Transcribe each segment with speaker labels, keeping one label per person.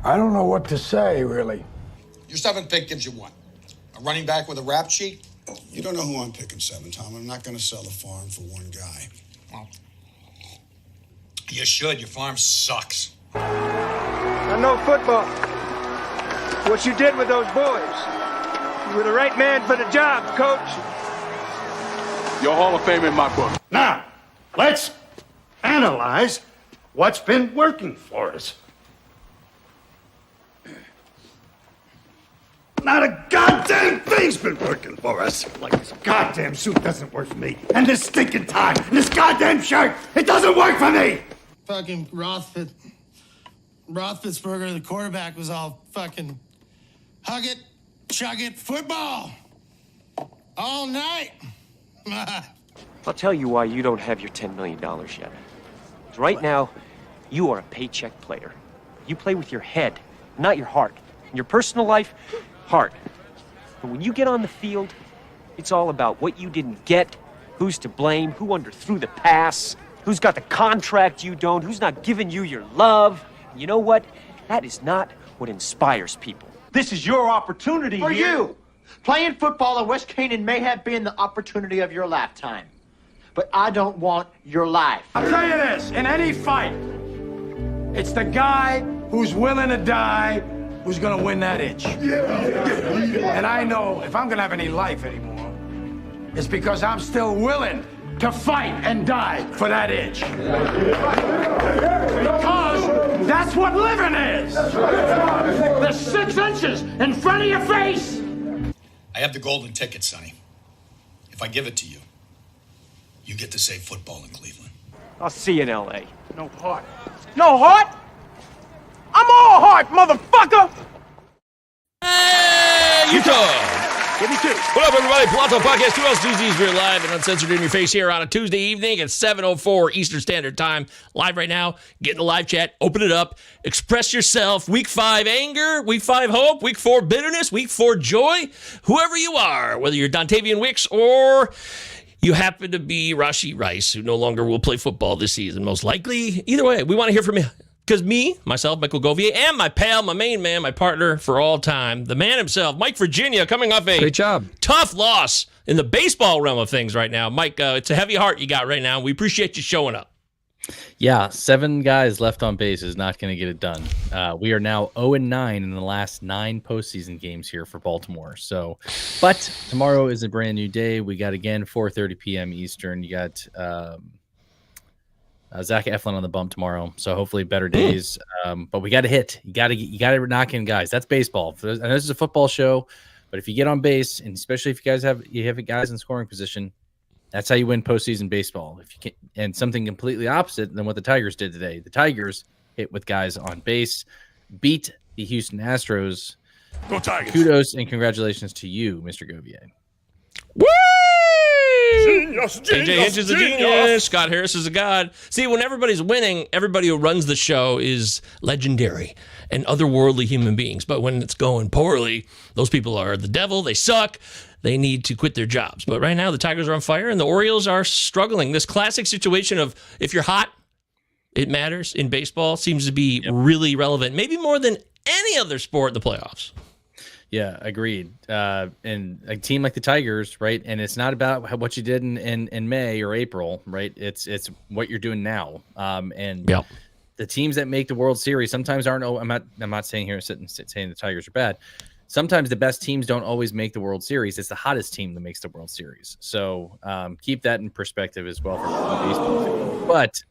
Speaker 1: I don't know what to say, really.
Speaker 2: Your seventh pick gives you what? A running back with a rap sheet?
Speaker 3: You don't know who I'm picking, Seven, Tom. I'm not going to sell the farm for one guy.
Speaker 2: Well, you should. Your farm sucks.
Speaker 4: I know football. What you did with those boys. You were the right man for the job, Coach.
Speaker 5: You're Hall of Fame in my book.
Speaker 6: Now, let's analyze what's been working for us. Not a goddamn thing's been working for us. Like this goddamn suit doesn't work for me. And this stinking tie. And this goddamn shirt. It doesn't work for me.
Speaker 7: Fucking Roethlisberger, the quarterback, was all fucking hug it, chug it, football. All night.
Speaker 8: I'll tell you why you don't have your $10 million yet. 'Cause right now, you are a paycheck player. You play with your head, not your heart. In your personal life, heart. But when you get on the field, it's all about what you didn't get, who's to blame, who underthrew the pass, who's got the contract you don't, who's not giving you your love. You know what? That is not what inspires people.
Speaker 6: This is your opportunity
Speaker 9: For
Speaker 6: here.
Speaker 9: you! Playing football at West Canaan may have been the opportunity of your lifetime. But I don't want your life.
Speaker 1: I'll tell you this, in any fight, it's the guy who's willing to die who's gonna win that itch. And I know if I'm gonna have any life anymore, it's because I'm still willing to fight and die for that itch. Because that's what living is. The 6 inches in front of your face.
Speaker 2: I have the golden ticket, Sonny. If I give it to you, you get to say football in Cleveland.
Speaker 8: I'll see you in L.A.
Speaker 6: No heart. No heart? I'm all heart, motherfucker!
Speaker 10: Hey, Utah!
Speaker 6: Give me 2.
Speaker 10: What up, everybody? Pallazzo Podcast, 2L's2Z's. We're live and uncensored in your face here on a Tuesday evening at 7:04 Eastern Standard Time. Live right now. Get in the live chat. Open it up. Express yourself. Week 5 anger. Week 5 hope. Week 4 bitterness. Week 4 joy. Whoever you are, whether you're Dontavian Wicks or you happen to be Rashee Rice, who no longer will play football this season, most likely. Either way, we want to hear from you. Because myself, Michael Govier, and my pal, my main man, my partner for all time, the man himself, Mike Virginia, coming off a
Speaker 11: great job,
Speaker 10: tough loss in the baseball realm of things right now. Mike, it's a heavy heart you got right now. We appreciate you showing up.
Speaker 11: Yeah, 7 guys left on base is not going to get it done. We are now 0-9 in the last 9 postseason games here for Baltimore. So, but tomorrow is a brand new day. We got, again, 4:30 p.m. Eastern. You got Zach Eflin on the bump tomorrow, so hopefully better days. But we got to hit. You got to knock in guys. That's baseball. I know this is a football show, but if you get on base, and especially if you guys have guys in scoring position, that's how you win postseason baseball. If you can, and something completely opposite than what the Tigers did today. The Tigers hit with guys on base, beat the Houston Astros.
Speaker 6: Go Tigers!
Speaker 11: Kudos and congratulations to you, Mr. Govier.
Speaker 10: Woo!
Speaker 6: Genius,
Speaker 10: AJ Hinch is a genius. Scott Harris is a god. See, when everybody's winning, everybody who runs the show is legendary and otherworldly human beings. But when it's going poorly, those people are the devil. They suck. They need to quit their jobs. But right now, the Tigers are on fire and the Orioles are struggling. This classic situation of if you're hot, it matters in baseball seems to be really relevant, maybe more than any other sport in the playoffs.
Speaker 11: Yeah, agreed. And a team like the Tigers, right? And it's not about what you did in May or April, right? It's what you're doing now. And the teams that make the World Series sometimes aren't. I'm not saying here saying the Tigers are bad. Sometimes the best teams don't always make the World Series. It's the hottest team that makes the World Series. So keep that in perspective as well for baseball. But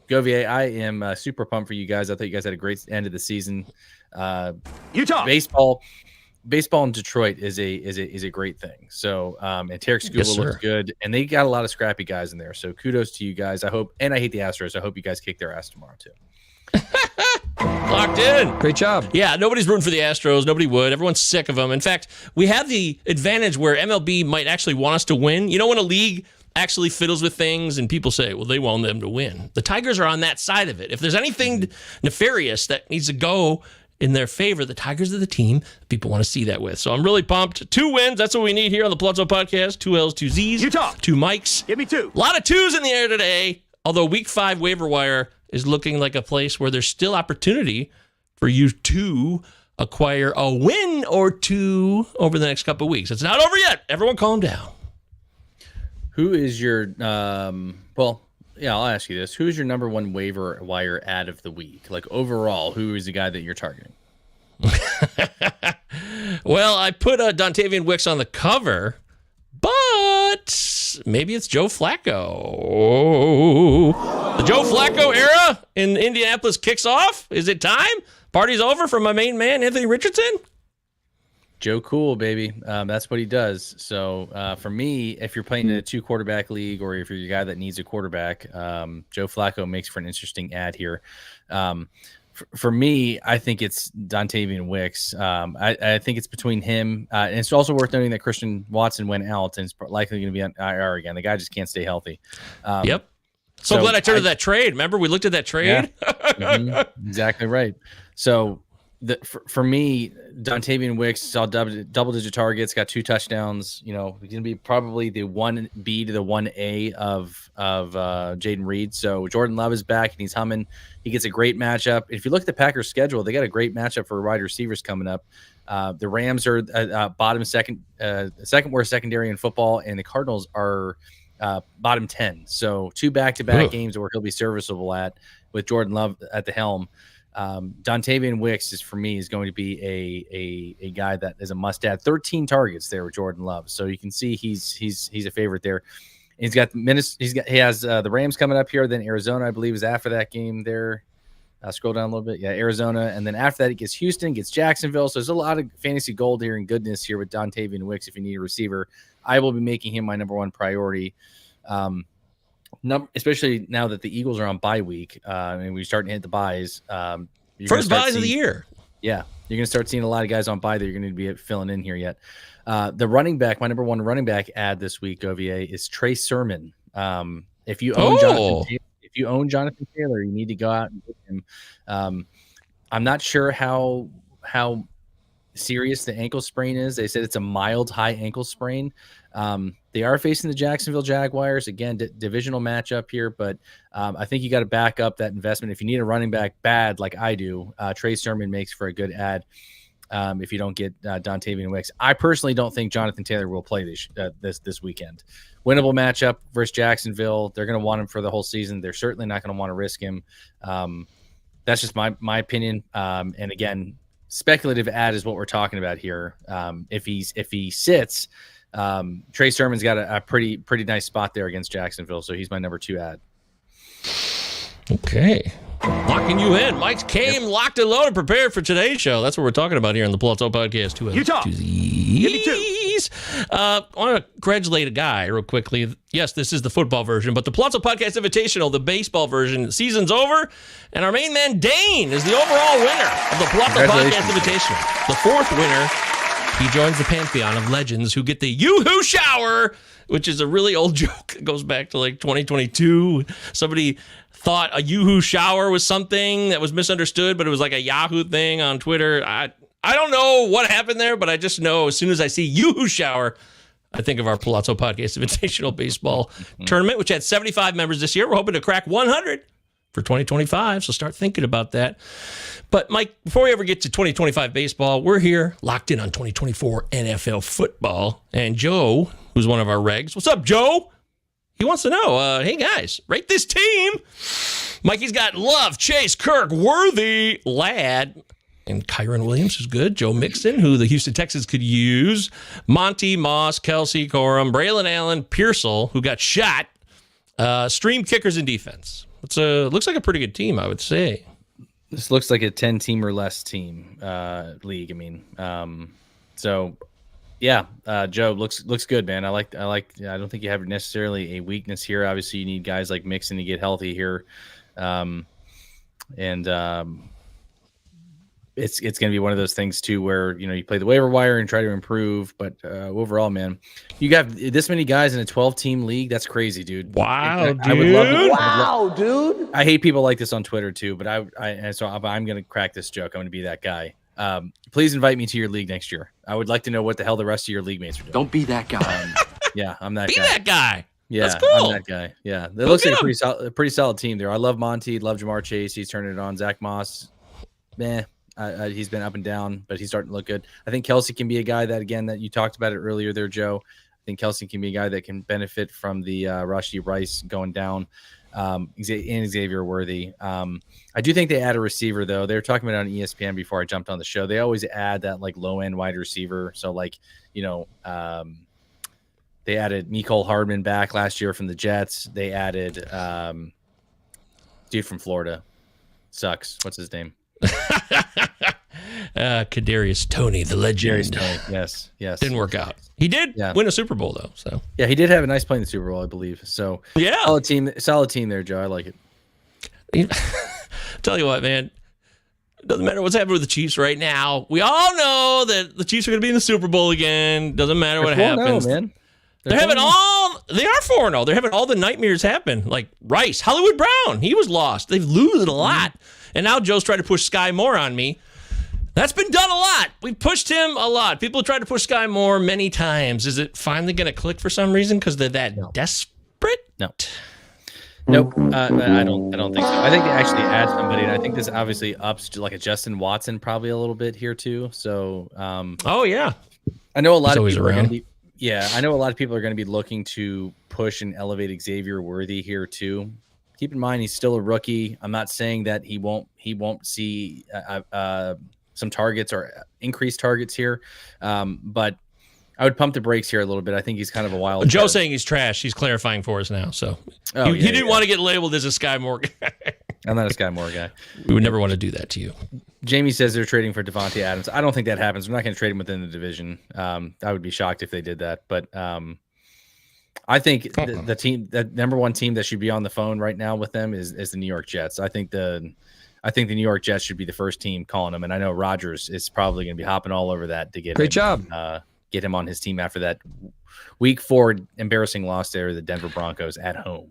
Speaker 11: Govier, I am super pumped for you guys. I thought you guys had a great end of the season.
Speaker 6: Utah
Speaker 11: baseball in Detroit is a great thing. So and Tarek Skubal looks good, and they got a lot of scrappy guys in there. So kudos to you guys. I hope, and I hate the Astros. I hope you guys kick their ass tomorrow too.
Speaker 10: Locked in.
Speaker 11: Great job.
Speaker 10: Yeah, nobody's rooting for the Astros. Nobody would. Everyone's sick of them. In fact, we have the advantage where MLB might actually want us to win. You know, when a league actually fiddles with things and people say, well, they want them to win. The Tigers are on that side of it. If there's anything nefarious that needs to go in their favor, the Tigers are the team people want to see that with. So I'm really pumped. 2 wins. That's what we need here on the Pallazzo Podcast. 2 L's, 2 Z's.
Speaker 6: Utah.
Speaker 10: 2 mics.
Speaker 6: Give me 2.
Speaker 10: A lot of 2s in the air today. Although week 5 waiver wire is looking like a place where there's still opportunity for you to acquire a win or two over the next couple of weeks. It's not over yet. Everyone calm down.
Speaker 11: Who is your I'll ask you this. Who is your number one waiver wire ad of the week? Like overall, who is the guy that you're targeting?
Speaker 10: Well, I put Dontavian Wicks on the cover, but maybe it's Joe Flacco. The Joe Flacco era in Indianapolis kicks off. Is it time? Party's over for my main man, Anthony Richardson?
Speaker 11: Joe Cool, baby. That's what he does. So for me, if you're playing in a 2-quarterback league or if you're a guy that needs a quarterback, Joe Flacco makes for an interesting ad here. For me, I think it's Dontavian Wicks. I think it's between him. And it's also worth noting that Christian Watson went out and is likely going to be on IR again. The guy just can't stay healthy.
Speaker 10: Yep. So glad I turned to that trade. Remember, we looked at that trade?
Speaker 11: Yeah. Exactly right. So for me, Dontavian Wicks saw double-digit targets, got 2 touchdowns. You know, he's going to be probably the 1B to the 1A of Jaden Reed. So Jordan Love is back, and he's humming. He gets a great matchup. If you look at the Packers' schedule, they got a great matchup for wide receivers coming up. The Rams are second worst secondary in football, and the Cardinals are bottom 10. So 2 back-to-back games where he'll be serviceable at with Jordan Love at the helm. Dontavian Wicks is going to be a guy that is a must add. 13 targets there with Jordan Love, so you can see he's a favorite there. And he has the Rams coming up here, then Arizona I believe is after that game there. Scroll down a little bit, Arizona, and then after that he gets Houston, gets Jacksonville. So there's a lot of fantasy gold here and goodness here with Dontavian Wicks. If you need a receiver, I will be making him my number one priority. Especially now that the Eagles are on bye week, and we're starting to hit the byes.
Speaker 10: First byes of the year.
Speaker 11: Yeah, you're going to start seeing a lot of guys on bye that you're going to be filling in here yet. The running back, my number one running back ad this week, Govier, is Trey Sermon. If you own Jonathan Taylor, you need to go out and get him. I'm not sure how serious the ankle sprain is. They said it's a mild high ankle sprain. They are facing the Jacksonville Jaguars. Again, divisional matchup here, but I think you got to back up that investment. If you need a running back bad like I do, Trey Sermon makes for a good ad if you don't get Dontavian Wicks. I personally don't think Jonathan Taylor will play this weekend. Winnable matchup versus Jacksonville. They're going to want him for the whole season. They're certainly not going to want to risk him. That's just my opinion. And again, speculative ad is what we're talking about here. If he sits, Trey Sermon's got a pretty nice spot there against Jacksonville, so he's my number 2 ad.
Speaker 10: Okay. Locking you in. Mike came locked and loaded, prepared for today's show. That's what we're talking about here on the Pallazzo Podcast.
Speaker 6: Utah.
Speaker 10: I want to congratulate a guy real quickly. Yes, this is the football version, but the Pallazzo Podcast Invitational, the baseball version, season's over, and our main man, Dane, is the overall winner of the Pallazzo Podcast Invitational. The 4th winner. He joins the pantheon of legends who get the yoo-hoo shower, which is a really old joke. It goes back to like 2022. Somebody thought a yoo-hoo shower was something that was misunderstood, but it was like a Yahoo thing on Twitter. I don't know what happened there, but I just know as soon as I see yoo-hoo shower, I think of our Pallazzo Podcast Invitational Baseball Tournament, which had 75 members this year. We're hoping to crack 100 for 2025, so start thinking about that. But, Mike, before we ever get to 2025 baseball, we're here locked in on 2024 NFL football. And Joe, who's one of our regs, what's up, Joe? He wants to know, hey, guys, rate this team. Mikey's got Love, Chase, Kirk, Worthy, Ladd, and Kyron Williams, who's good. Joe Mixon, who the Houston Texans could use. Monty, Moss, Kelsey, Corum, Braylon Allen, Pearsall, who got shot. Stream kickers and defense. Looks like a pretty good team, I would say.
Speaker 11: This looks like a 10-team or less team league. I mean, Joe looks good, man. I don't think you have necessarily a weakness here. Obviously, you need guys like Mixon to get healthy here, it's going to be one of those things too where you play the waiver wire and try to improve, but overall, man, you got this many guys in a 12-team league. That's crazy, dude.
Speaker 10: Wow, dude.
Speaker 11: I would love dude. I hate people like this on Twitter too, but I'm going to crack this joke. I'm going to be that guy. Please invite me to your league next year. I would like to know what the hell the rest of your league mates are doing.
Speaker 9: Don't be that guy.
Speaker 11: Yeah, I'm that
Speaker 10: guy.
Speaker 11: Be
Speaker 10: that guy.
Speaker 11: Yeah,
Speaker 10: that's cool.
Speaker 11: I'm that guy. Yeah, it looks like a pretty solid team there. I love Monty, love Jamar Chase. He's turning it on. Zach Moss, He's been up and down, but he's starting to look good. I think Kelsey can be a guy that, again, that you talked about it earlier there, Joe. I think Kelsey can be a guy that can benefit from the Rashee Rice going down, and Xavier Worthy. I do think they add a receiver, though. They were talking about it on ESPN before I jumped on the show. They always add that like low end wide receiver. So like, they added Mecole Hardman back last year from the Jets. They added dude from Florida. Sucks. What's his name?
Speaker 10: Kadarius Toney, the legend.
Speaker 11: Toney. Yes.
Speaker 10: Didn't work out. He did win a Super Bowl though. So
Speaker 11: yeah, he did have a nice play in the Super Bowl, I believe. So
Speaker 10: yeah,
Speaker 11: solid team there, Joe. I like
Speaker 10: it. Tell you what, man. Doesn't matter what's happening with the Chiefs right now. We all know that the Chiefs are going to be in the Super Bowl again. Doesn't matter what happens.
Speaker 11: Man.
Speaker 10: They're having they are 4-0. They're having all the nightmares happen. Like Rice, Hollywood Brown, he was lost. They've losing a lot. And now Joe's trying to push Sky Moore on me. That's been done a lot. We've pushed him a lot. People have tried to push Sky Moore many times. Is it finally going to click for some reason because they're that desperate?
Speaker 11: Nope. I don't think so. I think they actually add somebody, and I think this obviously ups to like a Justin Watson probably a little bit here too. So
Speaker 10: oh yeah.
Speaker 11: I know a lot of people are going to be I know a lot of people are going to be looking to push and elevate Xavier Worthy here too. Keep in mind he's still a rookie. I'm not saying that he won't see some targets or increased targets here, but I would pump the brakes here a little bit. I think he's kind of a wild.
Speaker 10: Joe's saying he's trash. He's clarifying for us now. So he didn't want to get labeled as a Sky Moore guy.
Speaker 11: I'm not a Sky Moore guy.
Speaker 10: We would never want to do that to you.
Speaker 11: Jamie says they're trading for Devontae Adams. I don't think that happens. We're not going to trade him within the division. I would be shocked if they did that. But I think the team, that number one team that should be on the phone right now with them is the New York Jets. I think the New York Jets should be the first team calling them. And I know Rodgers is probably going to be hopping all over that to get get him on his team after that Week 4 embarrassing loss there to the Denver Broncos at home.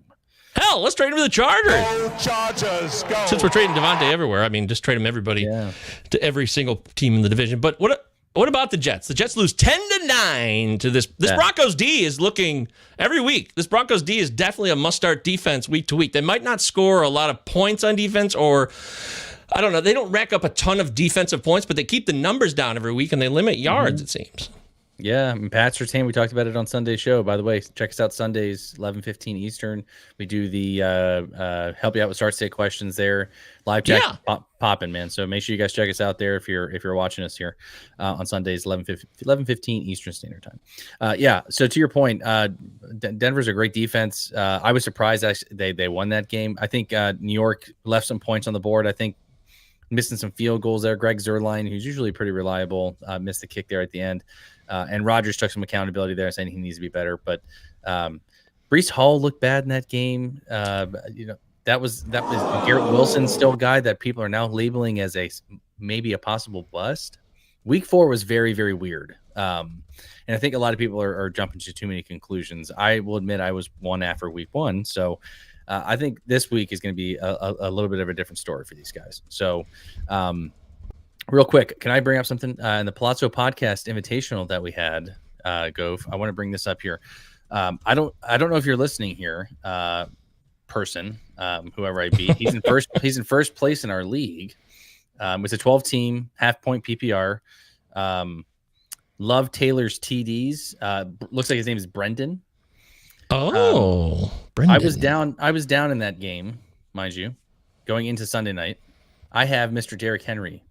Speaker 10: Hell, let's trade him to the Chargers.
Speaker 5: Go Chargers, go.
Speaker 10: Since we're trading Devontae everywhere, I mean, just trade him everybody to every single team in the division. But what about the Jets? The Jets lose 10-9 to this. This Broncos D is looking every week. This Broncos D is definitely a must-start defense week to week. They might not score a lot of points on defense, or I don't know. They don't rack up a ton of defensive points, but they keep the numbers down every week and they limit yards. It seems.
Speaker 11: Yeah, and Pat Surtain, we talked about it on Sunday's show. By the way, check us out Sundays, 11:15 Eastern. We do the help you out with start state questions there. Live chat popping, man. So make sure you guys check us out there if you're watching us here on Sundays, 11:15 Eastern Standard Time. So to your point, Denver's a great defense. I was surprised actually they won that game. I think New York left some points on the board. I think missing some field goals there. Greg Zuerlein, who's usually pretty reliable, missed the kick there at the end. And Rodgers took some accountability there, saying he needs to be better. But Breece Hall looked bad in that game. That was Garrett Wilson, still a guy that people are now labeling as maybe a possible bust. Week 4 was very, very weird. And I think a lot of people are jumping to too many conclusions. I will admit I was one after week 1. So I think this week is going to be a little bit of a different story for these guys. So real quick, can I bring up something in the Pallazzo podcast invitational that we had, Gove? I want to bring this up here. I don't know if you're listening here, person, whoever I be. He's in first place in our league. It's a 12-team half-point PPR. Love Taylor's TDs. Looks like his name is Brendan.
Speaker 10: Brendan.
Speaker 11: I was down in that game, mind you, going into Sunday night. I have Mr. Derrick Henry.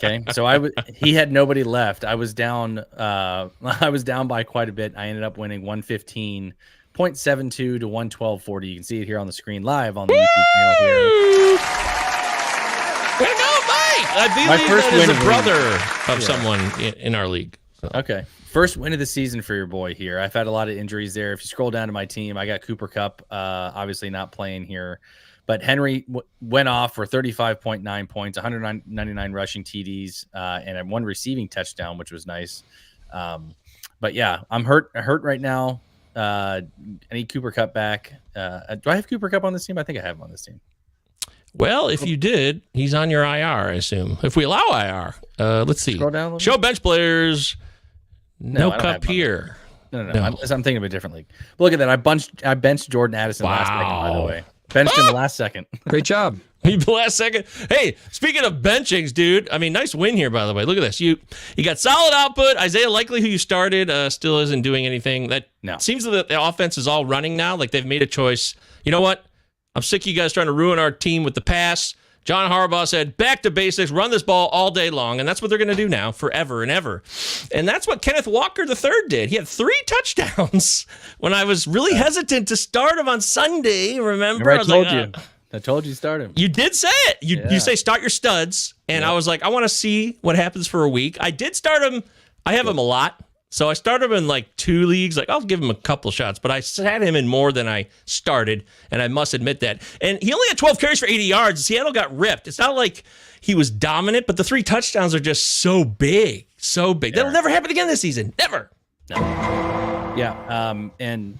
Speaker 11: Okay, so he had nobody left. I was down by quite a bit. I ended up winning 115.72 to 112.40. You can see it here on the screen live on the YouTube channel here.
Speaker 10: Way to go, Mike! I believe that is a brother of someone in our league. So.
Speaker 11: Okay, first win of the season for your boy here. I've had a lot of injuries there. If you scroll down to my team, I got Cooper Kupp, obviously not playing here. But Henry went off for 35.9 points, 199 rushing TDs, and one receiving touchdown, which was nice. But yeah, I'm hurt right now. I need Cooper Kupp back. Do I have Cooper Kupp on this team? I think I have him on this team.
Speaker 10: Well, if you did, he's on your IR, I assume. If we allow IR, let's see.
Speaker 11: Scroll down a little
Speaker 10: Show
Speaker 11: bit.
Speaker 10: bench players. No Kupp here.
Speaker 11: No. I'm thinking of a different league. But look at that. I benched Jordan Addison last second, by the way. Benched in the last second.
Speaker 12: Great job.
Speaker 10: The last second. Hey, speaking of benchings, dude. I mean, nice win here, by the way. Look at this. You got solid output. Isaiah Likely, who you started, still isn't doing anything. That seems that the offense is all running now. Like they've made a choice. You know what? I'm sick of you guys trying to ruin our team with the pass. John Harbaugh said, back to basics, run this ball all day long. And that's what they're going to do now forever and ever. And that's what Kenneth Walker III did. He had 3 touchdowns when I was really hesitant to start him on Sunday. Remember?
Speaker 11: I told you start him.
Speaker 10: You did say it. You say start your studs. And I was like, I want to see what happens for a week. I did start him. I have him a lot. So I started him in like 2 leagues. Like I'll give him a couple shots, but I sat him in more than I started, and I must admit that. And he only had 12 carries for 80 yards. Seattle got ripped. It's not like he was dominant, but the 3 touchdowns are just so big, so big. That'll never happen again this season. Never.
Speaker 11: No. Yeah. And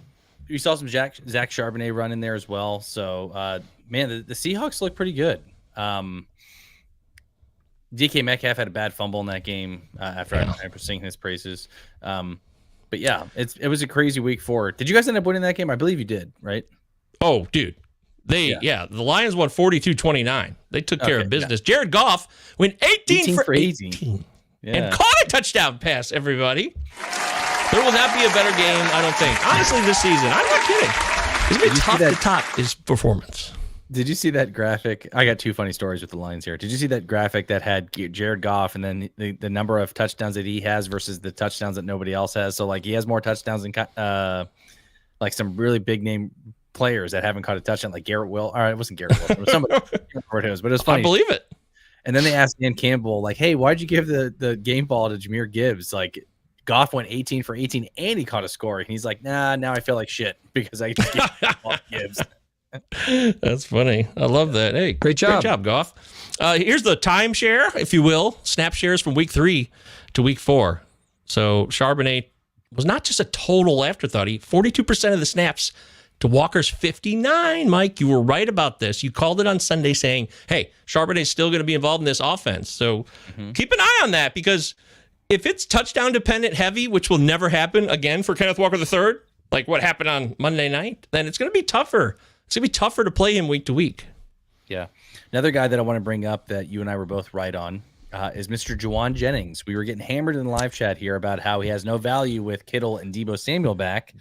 Speaker 11: we saw some Zach Charbonnet run in there as well. So, man, the Seahawks look pretty good. DK Metcalf had a bad fumble in that game after singing his praises. But yeah, it was a crazy week 4. Did you guys end up winning that game? I believe you did, right?
Speaker 10: Oh, dude. The Lions won 42-29. They took care of business. Yeah. Jared Goff went 18 for 18. Yeah. And caught a touchdown pass, everybody. There will not be a better game, I don't think. Honestly, this season. I'm not kidding. It's going to be tough to top his performance.
Speaker 11: Did you see that graphic? I got 2 funny stories with the Lions here. Did you see that graphic that had Jared Goff and then the number of touchdowns that he has versus the touchdowns that nobody else has? So, like, he has more touchdowns than like some really big name players that haven't caught a touchdown, like Garrett Will. All right, it wasn't Garrett Will. It was somebody. But it was funny.
Speaker 10: I believe it.
Speaker 11: And then they asked Dan Campbell, like, hey, why'd you give the game ball to Jahmyr Gibbs? Like, Goff went 18 for 18 and he caught a score. And he's like, nah, now I feel like shit because I just gave the ball to Gibbs.
Speaker 10: That's funny. I love that. Hey, great job, Goff. Here's the timeshare, if you will. Snap shares from week 3 to week 4. So Charbonnet was not just a total afterthought. 42% of the snaps to Walker's 59. Mike, you were right about this. You called it on Sunday saying, hey, Charbonnet's still going to be involved in this offense. So keep an eye on that, because if it's touchdown dependent heavy, which will never happen again for Kenneth Walker III, like what happened on Monday night, then it's going to be tougher. It's going to be tougher to play him week to week.
Speaker 11: Yeah. Another guy that I want to bring up that you and I were both right on is Mr. Juwan Jennings. We were getting hammered in the live chat here about how he has no value with Kittle and Deebo Samuel back.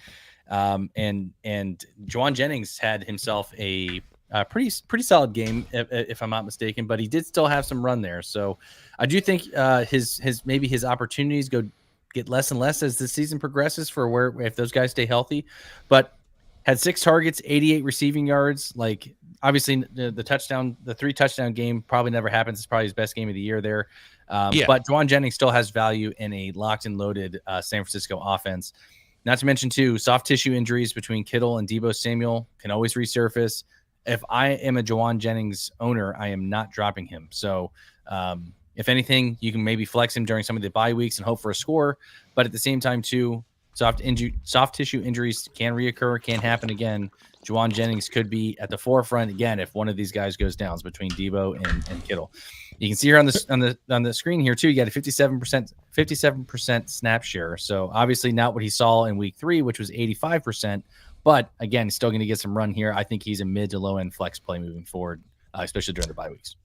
Speaker 11: And Juwan Jennings had himself a pretty solid game, if I'm not mistaken, but he did still have some run there. So I do think his opportunities get less and less as the season progresses for if those guys stay healthy. But had 6 targets, 88 receiving yards. Like, obviously the 3 touchdown game probably never happens. It's probably his best game of the year there. But Juwan Jennings still has value in a locked and loaded San Francisco offense. Not to mention, too, soft tissue injuries between Kittle and Deebo Samuel can always resurface. If I am a Juwan Jennings owner, I am not dropping him. So if anything, you can maybe flex him during some of the bye weeks and hope for a score. But at the same time, too, soft tissue injuries can reoccur, can happen again. Juwan Jennings could be at the forefront again if one of these guys goes down between Deebo and Kittle. You can see here on the screen here too. You got a 57% snap share. So obviously not what he saw in week 3, which was 85%. But again, he's still going to get some run here. I think he's a mid to low end flex play moving forward, especially during the bye weeks.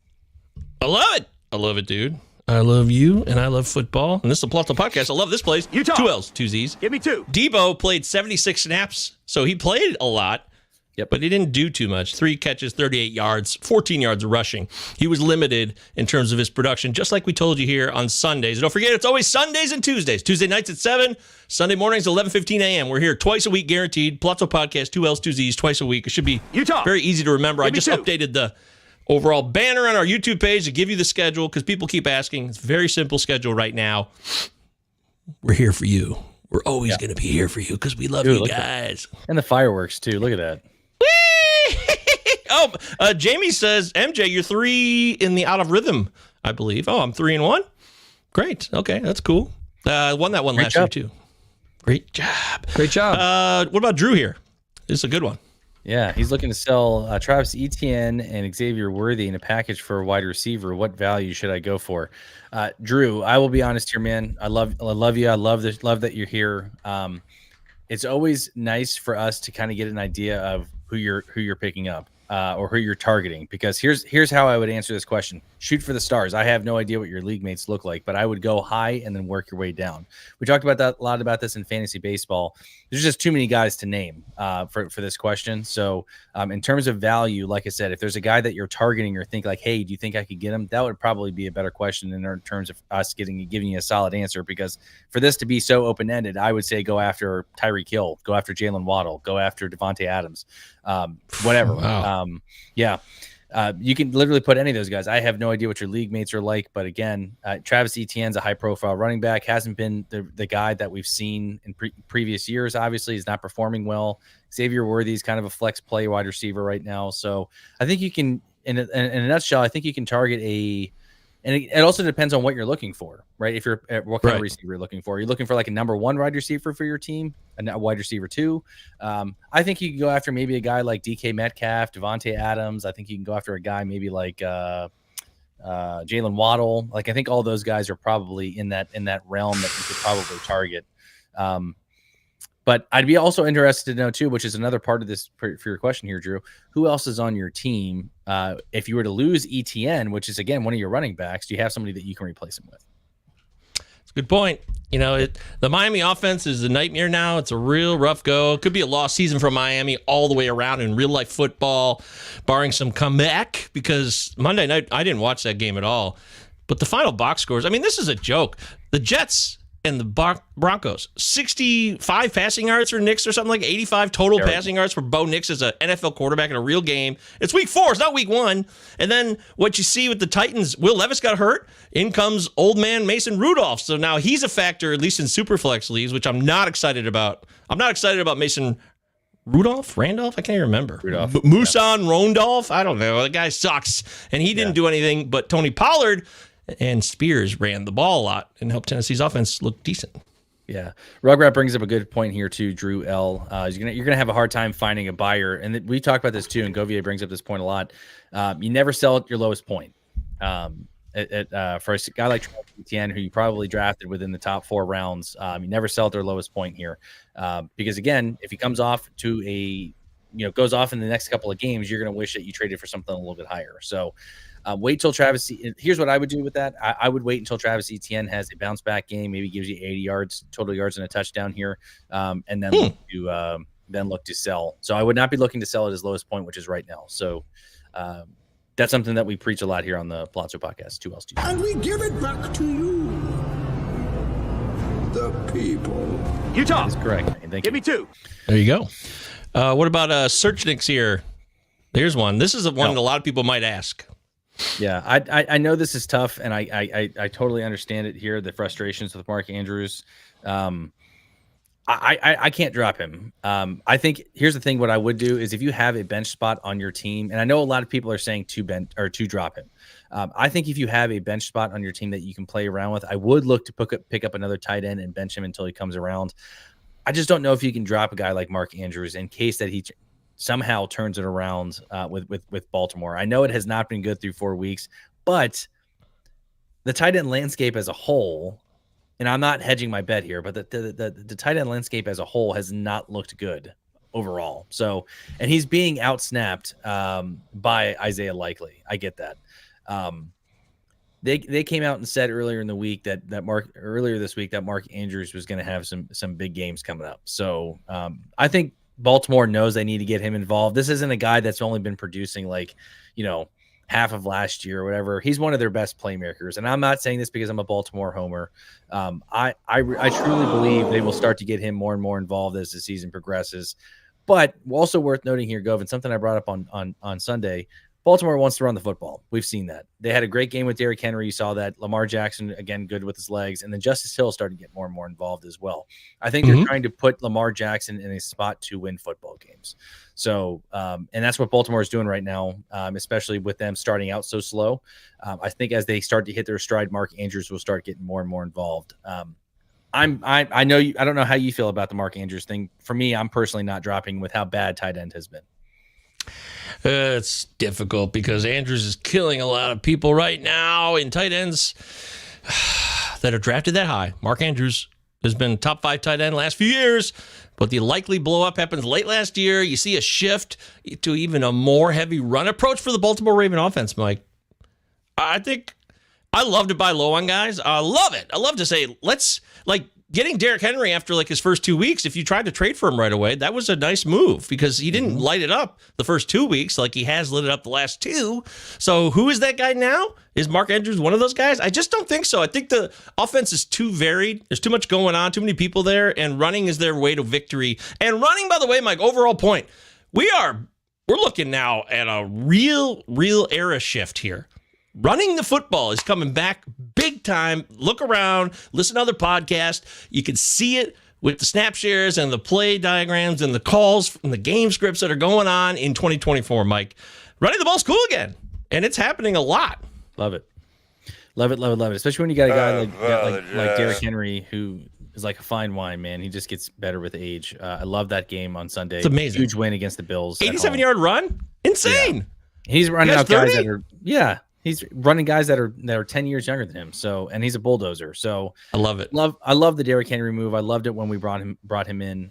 Speaker 10: I love it. I love it, dude. I love you, and I love football. And this is the Pallazzo Podcast. I love this place.
Speaker 6: Utah.
Speaker 10: 2 L's, 2 Z's.
Speaker 6: Give me 2.
Speaker 10: Deebo played 76 snaps, so he played a lot.
Speaker 11: Yep.
Speaker 10: But he didn't do too much. 3 catches, 38 yards, 14 yards rushing. He was limited in terms of his production, just like we told you here on Sundays. And don't forget, it's always Sundays and Tuesdays. Tuesday nights at 7, Sunday mornings 11:15 a.m. We're here twice a week, guaranteed. Pallazzo Podcast, 2 L's, 2 Z's, twice a week. It should be very easy to remember. I just updated the overall banner on our YouTube page to give you the schedule, because people keep asking. It's a very simple schedule right now. We're here for you. We're always going to be here for you because we love you guys.
Speaker 11: And the fireworks, too. Look at that.
Speaker 10: Jamie says, MJ, you're 3 in the out of rhythm, I believe. Oh, I'm 3-1. Great. Okay, that's cool. Won that one last year, too. Great job.
Speaker 12: Great job.
Speaker 10: What about Drew here? This is a good one.
Speaker 11: Yeah, he's looking to sell Travis Etienne and Xavier Worthy in a package for a wide receiver. What value should I go for? Drew, I will be honest here, man. I love you. I love that you're here. It's always nice for us to kind of get an idea of who you're picking up. or who you're targeting, because here's how I would answer this question. Shoot for the stars. I have no idea what your league mates look like, but I would go high and then work your way down. We talked about that a lot about this in fantasy baseball. There's just too many guys to name for this question. So in terms of value, like I said, if there's a guy that you're targeting or think like, hey, do you think I could get him? That would probably be a better question in terms of us giving you a solid answer, because for this to be so open-ended, I would say go after Tyreek Hill, go after Jalen Waddle, go after Devontae Adams, whatever.
Speaker 10: Wow.
Speaker 11: You can literally put any of those guys. I have no idea what your league mates are like, but again, Travis Etienne's a high-profile running back. Hasn't been the guy that we've seen in previous years. Obviously, he's not performing well. Xavier Worthy's kind of a flex play wide receiver right now. So I think you can, in a nutshell, I think you can target and it also depends on what you're looking for, right? If you're what kind of receiver you're looking for. You're looking for like a number 1 wide receiver for your team, a wide receiver 2. I think you can go after maybe a guy like DK Metcalf, Devontae Adams. I think you can go after a guy maybe like Jalen Waddle. Like I think all those guys are probably in that realm that you could probably target. But I'd be also interested to know too, which is another part of this for your question here, Drew. Who else is on your team? If you were to lose ETN, which is again one of your running backs, do you have somebody that you can replace him with?
Speaker 10: It's a good point. The Miami offense is a nightmare now. It's a real rough go. It could be a lost season for Miami all the way around in real life football, barring some comeback, because Monday night I didn't watch that game at all. But the final box scores, I mean, this is a joke. The Jets and the Broncos, 65 passing yards for Nix or something, like 85 total passing yards for Bo Nix as an NFL quarterback in a real game. It's week 4. It's not week 1. And then what you see with the Titans, Will Levis got hurt. In comes old man Mason Rudolph. So now he's a factor, at least in Superflex leagues, which I'm not excited about. I'm not excited about Mason Randolph? I can't even remember. Musan Rondolph? I don't know. The guy sucks. And he didn't do anything, but Tony Pollard and Spears ran the ball a lot and helped Tennessee's offense look decent.
Speaker 11: Yeah. Rugrat brings up a good point here too, Drew L. You're gonna have a hard time finding a buyer. And we talked about this too, and Govier brings up this point a lot. You never sell at your lowest point. For a guy like Travis Etienne, who you probably drafted within the top 4 rounds, you never sell at their lowest point here. Because again, if he comes off to goes off in the next couple of games, you're going to wish that you traded for something a little bit higher. So wait till Travis. Here's what I would do with that. I would wait until Travis Etienne has a bounce back game, maybe gives you 80 yards, total yards and a touchdown here. And then look to sell. So I would not be looking to sell at his lowest point, which is right now. So that's something that we preach a lot here on the Pallazzo podcast. 2 L's.
Speaker 6: And we give it back to you, the people.
Speaker 10: Utah.
Speaker 11: That's correct. Thank you.
Speaker 10: Me 2. There you go. What about Search Nicks here? There's one. This is one that a lot of people might ask.
Speaker 11: Yeah, I know this is tough, and I totally understand it here, the frustrations with Mark Andrews. I can't drop him. I think here's the thing. What I would do is if you have a bench spot on your team, and I know a lot of people are saying to drop him. I think if you have a bench spot on your team that you can play around with, I would look to pick up another tight end and bench him until he comes around. I just don't know if you can drop a guy like Mark Andrews in case that he somehow turns it around with Baltimore. I know it has not been good through 4 weeks, but the tight end landscape as a whole, and I'm not hedging my bet here, but the tight end landscape as a whole has not looked good overall. So, and he's being outsnapped by Isaiah Likely. I get that. They came out and said earlier this week that Mark Andrews was going to have some big games coming up. So I think Baltimore knows they need to get him involved. This isn't a guy that's only been producing half of last year or whatever. He's one of their best playmakers. And I'm not saying this because I'm a Baltimore homer. I truly believe they will start to get him more and more involved as the season progresses. But also worth noting here, Gov, and something I brought up on Sunday, Baltimore wants to run the football. We've seen that. They had a great game with Derrick Henry. You saw that. Lamar Jackson, again, good with his legs. And then Justice Hill started to get more and more involved as well. I think they're trying to put Lamar Jackson in a spot to win football games. So, and that's what Baltimore is doing right now, especially with them starting out so slow. I think as they start to hit their stride, Mark Andrews will start getting more and more involved. I don't know how you feel about the Mark Andrews thing. For me, I'm personally not dropping with how bad tight end has been.
Speaker 10: It's difficult because Andrews is killing a lot of people right now in tight ends that are drafted that high. Mark Andrews has been top 5 tight end the last few years. But the likely blow-up happens late last year. You see a shift to even a more heavy run approach for the Baltimore Raven offense, Mike. I think I love to buy low on guys. I love it. I love to say, let's, like, getting Derrick Henry after, like, his first 2 weeks, if you tried to trade for him right away, that was a nice move because he didn't light it up the first 2 weeks like he has lit it up the last two. So who is that guy now? Is Mark Andrews one of those guys? I just don't think so. I think the offense is too varied. There's too much going on, too many people there, and running is their way to victory. And running, by the way, Mike, overall point, we're looking now at a real era shift here. Running the football is coming back big time. Look around, listen to other podcasts. You can see it with the snap shares and the play diagrams and the calls and the game scripts that are going on in 2024, Mike. Running the ball's cool again, and it's happening a lot.
Speaker 11: Love it. Love it, love it, love it. Especially when you got a guy like Derrick Henry who is like a fine wine, man. He just gets better with age. I love that game on Sunday.
Speaker 10: It's amazing.
Speaker 11: Huge win against the Bills.
Speaker 10: 87-yard run? Insane.
Speaker 11: Yeah. He's running out guys that are, he's running guys that are 10 years younger than him. So, and he's a bulldozer. So
Speaker 10: I love it.
Speaker 11: I love the Derrick Henry move. I loved it when we brought him in.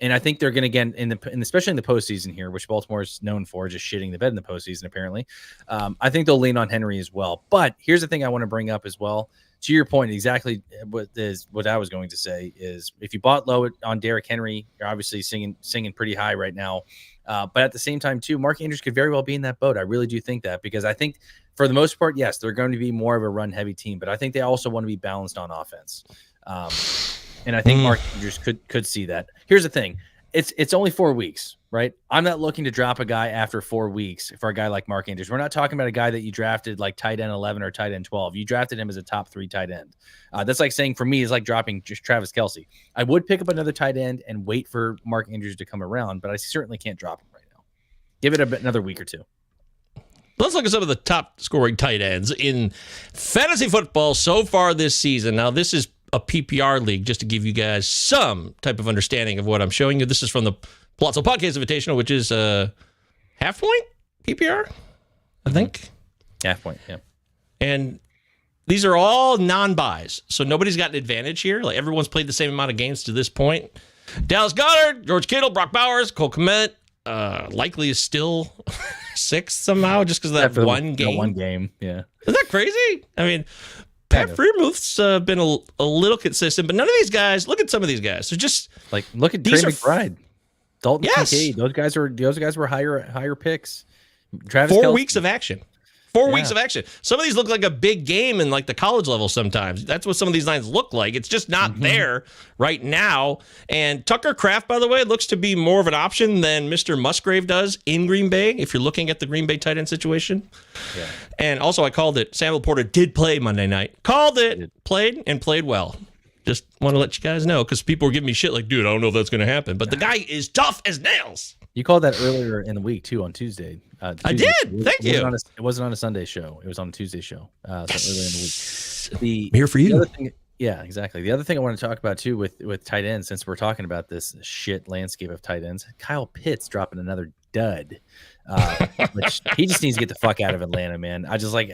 Speaker 11: And I think they're going to, again, especially in the postseason here, which Baltimore is known for, just shitting the bed in the postseason, apparently. I think they'll lean on Henry as well. But here's the thing I want to bring up as well. To your point, exactly what I was going to say is if you bought low on Derrick Henry, you're obviously singing pretty high right now. But at the same time, too, Mark Andrews could very well be in that boat. I really do think that because I think for the most part, yes, they're going to be more of a run-heavy team. But I think they also want to be balanced on offense. And I think Mark Andrews could see that. Here's the thing. It's only 4 weeks, right? I'm not looking to drop a guy after 4 weeks for a guy like Mark Andrews. We're not talking about a guy that you drafted like tight end 11 or tight end 12. You drafted him as a top 3 tight end. That's like saying for me is like dropping just Travis Kelce. I would pick up another tight end and wait for Mark Andrews to come around, but I certainly can't drop him right now. Give it another week or two.
Speaker 10: Let's look at some of the top scoring tight ends in fantasy football so far this season. Now, this is a PPR league, just to give you guys some type of understanding of what I'm showing you. This is from the Pallazzo Podcast Invitational, which is a half point PPR, I think.
Speaker 11: Half point, yeah.
Speaker 10: And these are all non-buys, so nobody's got an advantage here. Like everyone's played the same amount of games to this point. Dallas Goedert, George Kittle, Brock Bowers, Cole Kmet, likely is still sixth somehow just because of that one game.
Speaker 11: One game, yeah.
Speaker 10: Isn't that crazy? I mean, Pat Freiermuth's been a little consistent, but none of these guys. Look at some of these guys. They're just
Speaker 11: like look at Trey McBride, Dalton Kincaid. Those guys were higher picks. Travis
Speaker 10: 4
Speaker 11: Kelce.
Speaker 10: weeks of action. 4 weeks of action. Some of these look like a big game in like the college level sometimes. That's what some of these lines look like. It's just not there right now. And Tucker Kraft, by the way, looks to be more of an option than Mr. Musgrave does in Green Bay, if you're looking at the Green Bay tight end situation. Yeah. And also I called it. Samuel Porter did play Monday night. Called it. Played and played well. Just want to let you guys know because people were giving me shit like, dude, I don't know if that's going to happen. But the guy is tough as nails.
Speaker 11: You called that earlier in the week, too, on Tuesday.
Speaker 10: I did. Thank you.
Speaker 11: It wasn't on a Sunday show. It was on a Tuesday show. So earlier in the week.
Speaker 10: I'm here for you.
Speaker 11: Yeah, exactly. The other thing I want to talk about, too, with tight ends, since we're talking about this shit landscape of tight ends, Kyle Pitts dropping another dud. Which he just needs to get the fuck out of Atlanta, man. I just like...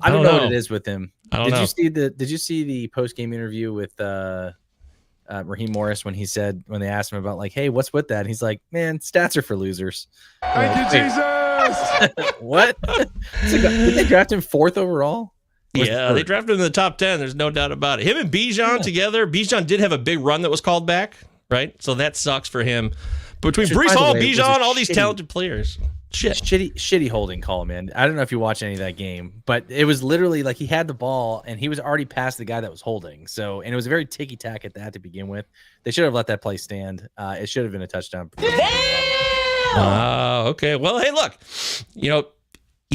Speaker 11: I don't know what it is with him. Did you see the post game interview with Raheem Morris when they asked him about like, hey, what's with that? And he's like, man, stats are for losers.
Speaker 1: Thank you, Jesus.
Speaker 11: What? Did they draft him 4th overall?
Speaker 10: Yeah, they drafted him in the top 10. There's no doubt about it. Him and Bijan together. Bijan did have a big run that was called back, right? So that sucks for him. Between Breece Hall, Bijan, all these talented players.
Speaker 11: Shitty holding call, man. I don't know if you watch any of that game, but it was literally like he had the ball and he was already past the guy that was holding. So, and it was a very ticky-tack at that to begin with. They should have let that play stand. It should have been a touchdown.
Speaker 10: Okay. Well, hey, look, you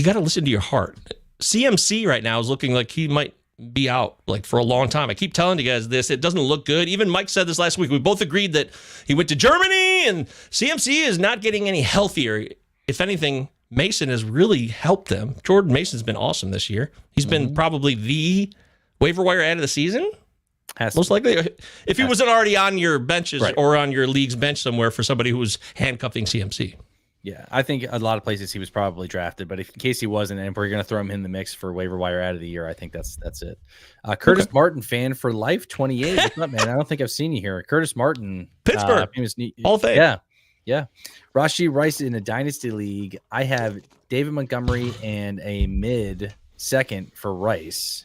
Speaker 10: got to listen to your heart. CMC right now is looking like he might be out like for a long time. I keep telling you guys this. It doesn't look good. Even Mike said this last week. We both agreed that he went to Germany and CMC is not getting any healthier. If anything, Mason has really helped them. Jordan Mason's been awesome this year. He's been probably the waiver wire ad of the season. Most likely. If he wasn't already on your benches or on your league's bench somewhere for somebody who was handcuffing CMC.
Speaker 11: Yeah, I think a lot of places he was probably drafted, but in case he wasn't, and we're going to throw him in the mix for waiver wire out of the year, I think that's it. Curtis Martin, fan for life, 28. What's up, man? I don't think I've seen you here. Curtis Martin,
Speaker 10: Pittsburgh, Hall of Fame.
Speaker 11: Yeah. Rashi Rice in a dynasty league. I have David Montgomery and a mid second for Rice.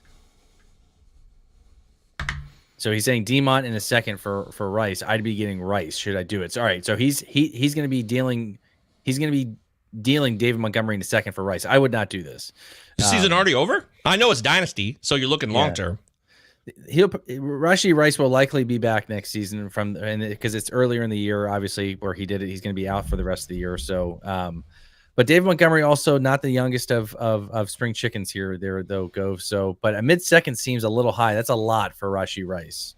Speaker 11: So he's saying Demont in a second for Rice. I'd be getting Rice. Should I do it? So, all right. So he's going to be dealing. He's going to be dealing David Montgomery in a second for Rice. I would not do this.
Speaker 10: The season already over? I know it's dynasty, so you're looking long term.
Speaker 11: Rashi Rice will likely be back next season because it's earlier in the year, obviously, where he did it. He's going to be out for the rest of the year. So, but David Montgomery also not the youngest of spring chickens here there though, Gove. So, but a mid second seems a little high. That's a lot for Rashi Rice.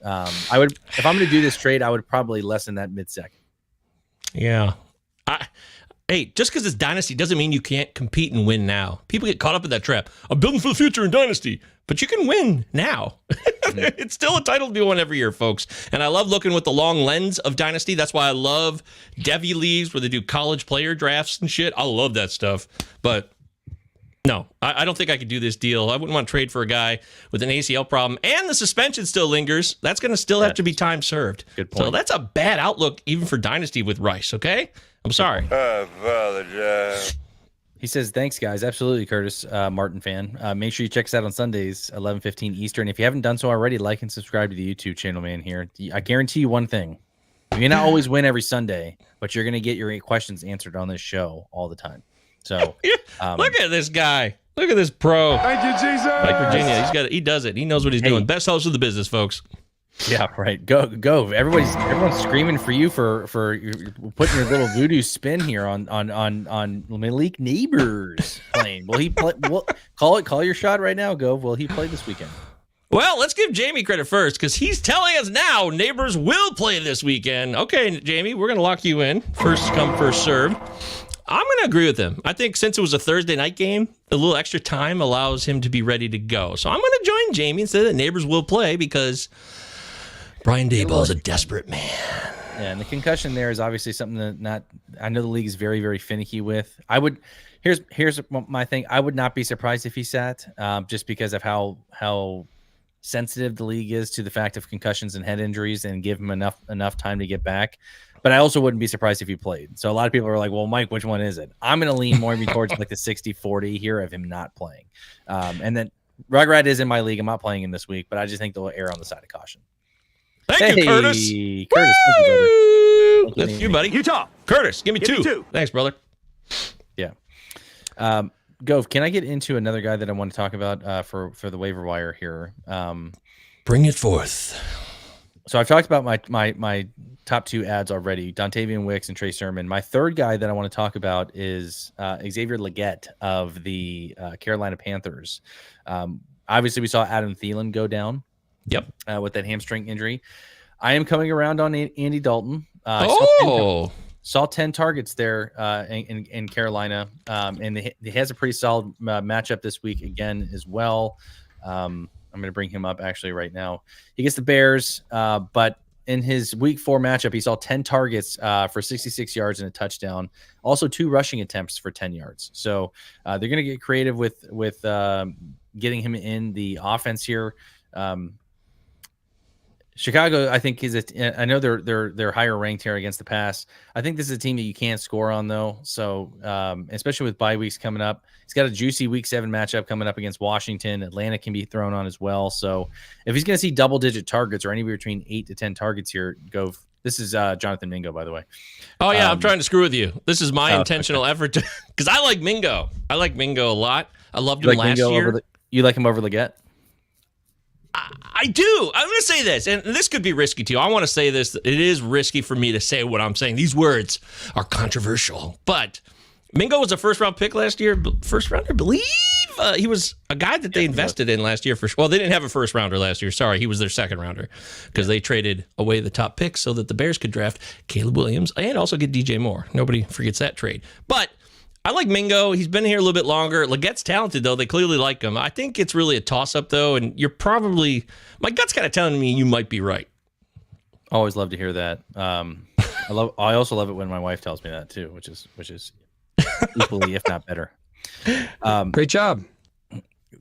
Speaker 11: I would, if I'm going to do this trade, I would probably lessen that mid second.
Speaker 10: Yeah. Hey, just because it's dynasty doesn't mean you can't compete and win now. People get caught up in that trap. I'm building for the future in dynasty, but you can win now. It's still a title to be won every year, folks. And I love looking with the long lens of dynasty. That's why I love Devy leagues where they do college player drafts and shit. I love that stuff. But no, I don't think I could do this deal. I wouldn't want to trade for a guy with an ACL problem, and the suspension still lingers. That's going to still have to be time served.
Speaker 11: Good point.
Speaker 10: So that's a bad outlook even for dynasty with Rice, okay? I'm sorry.
Speaker 5: I apologize.
Speaker 11: He says, thanks, guys. Absolutely, Curtis, Martin fan. Make sure you check us out on Sundays, 11:15 Eastern. If you haven't done so already, like and subscribe to the YouTube channel, man, here. I guarantee you one thing. You may not always win every Sunday, but you're going to get your questions answered on this show all the time. So
Speaker 10: look at this guy. Look at this pro.
Speaker 1: Thank you, Jesus.
Speaker 10: Like Virginia, he does it. He knows what he's doing. Best host of the business, folks.
Speaker 11: Yeah, right. Go. Everyone's screaming for you for putting your little voodoo spin here on Malik Neighbors playing. Will he play? Call your shot right now, Gove. Will he play this weekend?
Speaker 10: Well, let's give Jamie credit first because he's telling us now Neighbors will play this weekend. Okay, Jamie, we're going to lock you in. First come, first serve. I'm going to agree with him. I think since it was a Thursday night game, a little extra time allows him to be ready to go. So I'm going to join Jamie and say that Neighbors will play because Brian Daboll is a desperate man.
Speaker 11: Yeah, and the concussion there is obviously something that I know the league is very, very finicky with. Here's my thing. I would not be surprised if he sat, just because of how sensitive the league is to the fact of concussions and head injuries, and give him enough time to get back. But I also wouldn't be surprised if he played. So a lot of people are like, well, Mike, which one is it? I'm going to lean more towards like the 60-40 here of him not playing. And then Rugrat is in my league. I'm not playing him this week, but I just think they'll err on the side of caution.
Speaker 10: Thank you, Curtis.
Speaker 11: Curtis, thank you, brother.
Speaker 10: That's you, buddy.
Speaker 1: Utah.
Speaker 10: Curtis, give me two. Thanks, brother.
Speaker 11: Yeah. Gove, can I get into another guy that I want to talk about for the waiver wire here?
Speaker 10: Bring it forth.
Speaker 11: So I've talked about my top two ads already, Dontavian Wicks and Trey Sermon. My third guy that I want to talk about is Xavier Legette of the Carolina Panthers. Obviously, we saw Adam Thielen go down.
Speaker 10: Yep.
Speaker 11: With that hamstring injury. I am coming around on Andy Dalton. Saw 10 targets there in Carolina. And he has a pretty solid matchup this week again as well. I'm going to bring him up actually right now. He gets the Bears, but in his week 4 matchup, he saw 10 targets for 66 yards and a touchdown. Also 2 rushing attempts for 10 yards. So they're going to get creative with getting him in the offense here. Chicago, I think, I know they're higher ranked here against the pass. I think this is a team that you can't score on, though. So, especially with bye weeks coming up, he's got a juicy week 7 matchup coming up against Washington. Atlanta can be thrown on as well. So, if he's going to see double-digit targets or anywhere between 8 to 10 targets here, go. This is Jonathan Mingo, by the way.
Speaker 10: Oh yeah, I'm trying to screw with you. This is my intentional effort to, because I like Mingo. I like Mingo a lot. I loved him last year.
Speaker 11: You like him over Legette?
Speaker 10: I do. I'm going to say this, and this could be risky too. I want to say this. It is risky for me to say what I'm saying. These words are controversial, but Mingo was a first-round pick last year. First rounder, I believe. He was a guy that they invested in last year. Well, they didn't have a first-rounder last year. Sorry, he was their second-rounder because they traded away the top picks so that the Bears could draft Caleb Williams and also get DJ Moore. Nobody forgets that trade. But I like Mingo. He's been here a little bit longer. Legette's talented, though. They clearly like him. I think it's really a toss-up, though, and you're probably... My gut's kind of telling me you might be right.
Speaker 11: Always love to hear that. I also love it when my wife tells me that too, which is equally, if not better.
Speaker 12: Great job.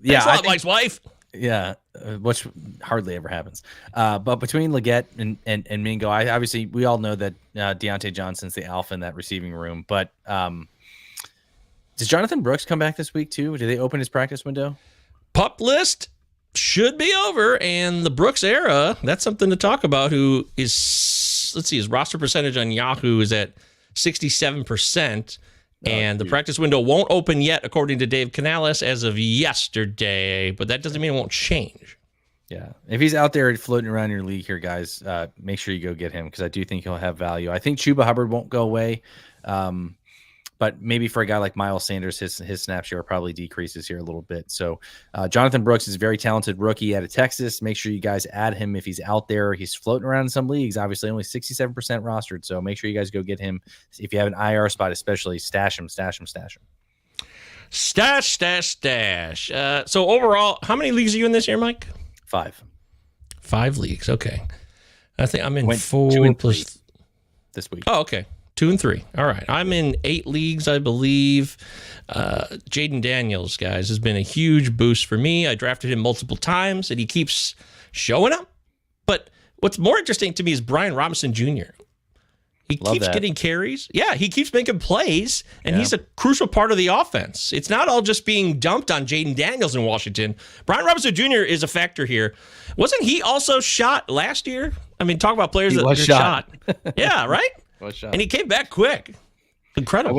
Speaker 10: Yeah, thanks a lot, Mike's wife.
Speaker 11: Yeah, which hardly ever happens. But between Leggett and Mingo, obviously we all know that Deontay Johnson's the alpha in that receiving room. But does Jonathan Brooks come back this week too? Do they open his practice window?
Speaker 10: PUP list should be over, and the Brooks era, that's something to talk about. Who is, let's see, his roster percentage on Yahoo is at 67%. And the practice window won't open yet, according to Dave Canales, as of yesterday. But that doesn't mean it won't change.
Speaker 11: Yeah. If he's out there floating around your league here, guys, make sure you go get him because I do think he'll have value. I think Chuba Hubbard won't go away. But maybe for a guy like Miles Sanders, his snap share probably decreases here a little bit. So Jonathan Brooks is a very talented rookie out of Texas. Make sure you guys add him if he's out there. He's floating around in some leagues, obviously only 67% rostered. So make sure you guys go get him. If you have an IR spot, especially, stash him. Stash.
Speaker 10: So overall, how many leagues are you in this year, Mike?
Speaker 11: 5.
Speaker 10: 5 leagues. Okay. I think I'm in
Speaker 11: 4
Speaker 10: 2 and
Speaker 11: plus 3 this week.
Speaker 10: Oh, okay. 2 and 3. All right. I'm in 8 leagues, I believe. Jaden Daniels, guys, has been a huge boost for me. I drafted him multiple times, and he keeps showing up. But what's more interesting to me is Brian Robinson Jr. He keeps getting carries. Yeah, he keeps making plays, and he's a crucial part of the offense. It's not all just being dumped on Jaden Daniels in Washington. Brian Robinson Jr. is a factor here. Wasn't he also shot last year? I mean, talk about players that were shot. Yeah, right? And he came back quick. Incredible.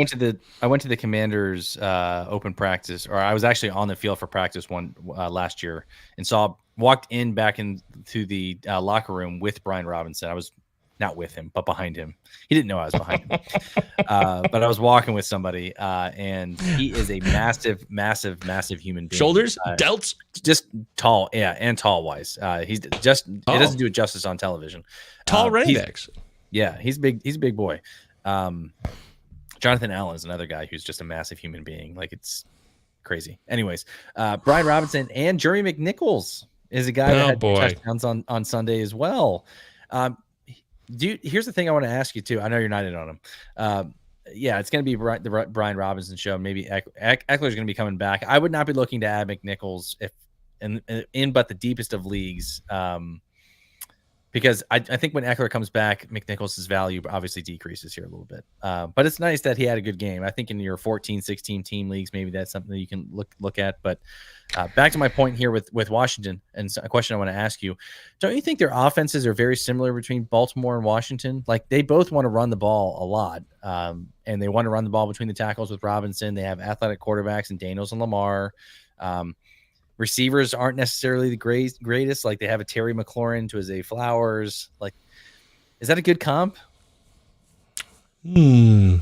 Speaker 11: I went to the Commanders open practice, or I was actually on the field for practice last year, and walked in back into the locker room with Brian Robinson. I was not with him, but behind him. He didn't know I was behind him, but I was walking with somebody, and he is a massive human being.
Speaker 10: Shoulders, delts,
Speaker 11: just tall, and tall wise. He's just it doesn't do it justice on television.
Speaker 10: Tall running backs.
Speaker 11: Yeah, he's big. He's a big boy. Jonathan Allen is another guy who's just a massive human being. Like, it's crazy. Anyways, Brian Robinson and Jerry McNichols is a guy that had touchdowns on Sunday as well. Here's the thing I want to ask you too. I know you're not in on him. Yeah, it's going to be the Brian Robinson show. Maybe Eckler's going to be coming back. I would not be looking to add McNichols if in but the deepest of leagues. Because I think when Eckler comes back, McNichols' value obviously decreases here a little bit. But it's nice that he had a good game. I think in your 14, 16 team leagues, maybe that's something that you can look at. But back to my point here with Washington, and a question I want to ask you. Don't you think their offenses are very similar between Baltimore and Washington? Like, they both want to run the ball a lot, and they want to run the ball between the tackles with Robinson. They have athletic quarterbacks and Daniels and Lamar. Receivers aren't necessarily the greatest. Like, they have a Terry McLaurin to a Zay Flowers. Like, is that a good comp?
Speaker 10: I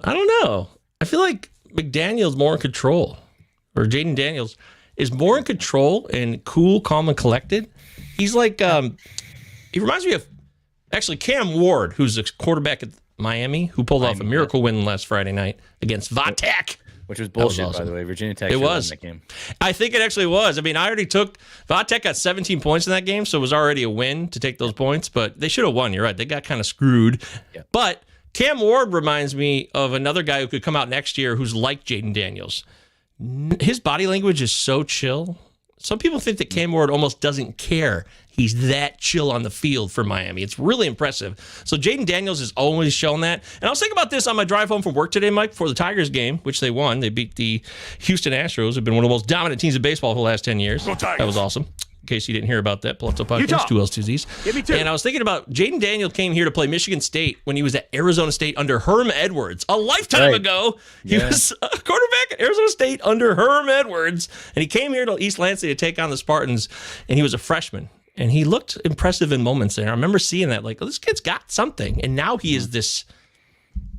Speaker 10: don't know. I feel like McDaniel's more in control, or Jaden Daniels is more in control and cool, calm, and collected. He's like, he reminds me of actually Cam Ward, who's a quarterback at Miami, who pulled off a miracle win last Friday night against Vatek.
Speaker 11: Which was bullshit, by the way. Virginia Tech. It
Speaker 10: was. That game. I think it actually was. I mean, I already took Vatek got 17 points in that game, so it was already a win to take those points. But they should have won. You're right. They got kind of screwed. Yeah. But Cam Ward reminds me of another guy who could come out next year who's like Jaden Daniels. His body language is so chill. Some people think that Cam Ward almost doesn't care. He's that chill on the field for Miami. It's really impressive. So Jaden Daniels has always shown that. And I was thinking about this on my drive home from work today, Mike, before the Tigers game, which they won. They beat the Houston Astros, who've been one of the most dominant teams of baseball for the last 10 years. That was awesome. In case you didn't hear about that, Pallazzo podcast, 2 L's, 2 Z's. Give me 2. And I was thinking about Jaden Daniels came here to play Michigan State when he was at Arizona State under Herm Edwards. A lifetime ago, he was a quarterback at Arizona State under Herm Edwards. And he came here to East Lansing to take on the Spartans, and he was a freshman. And he looked impressive in moments there. I remember seeing that, like, oh, this kid's got something. And now he is this.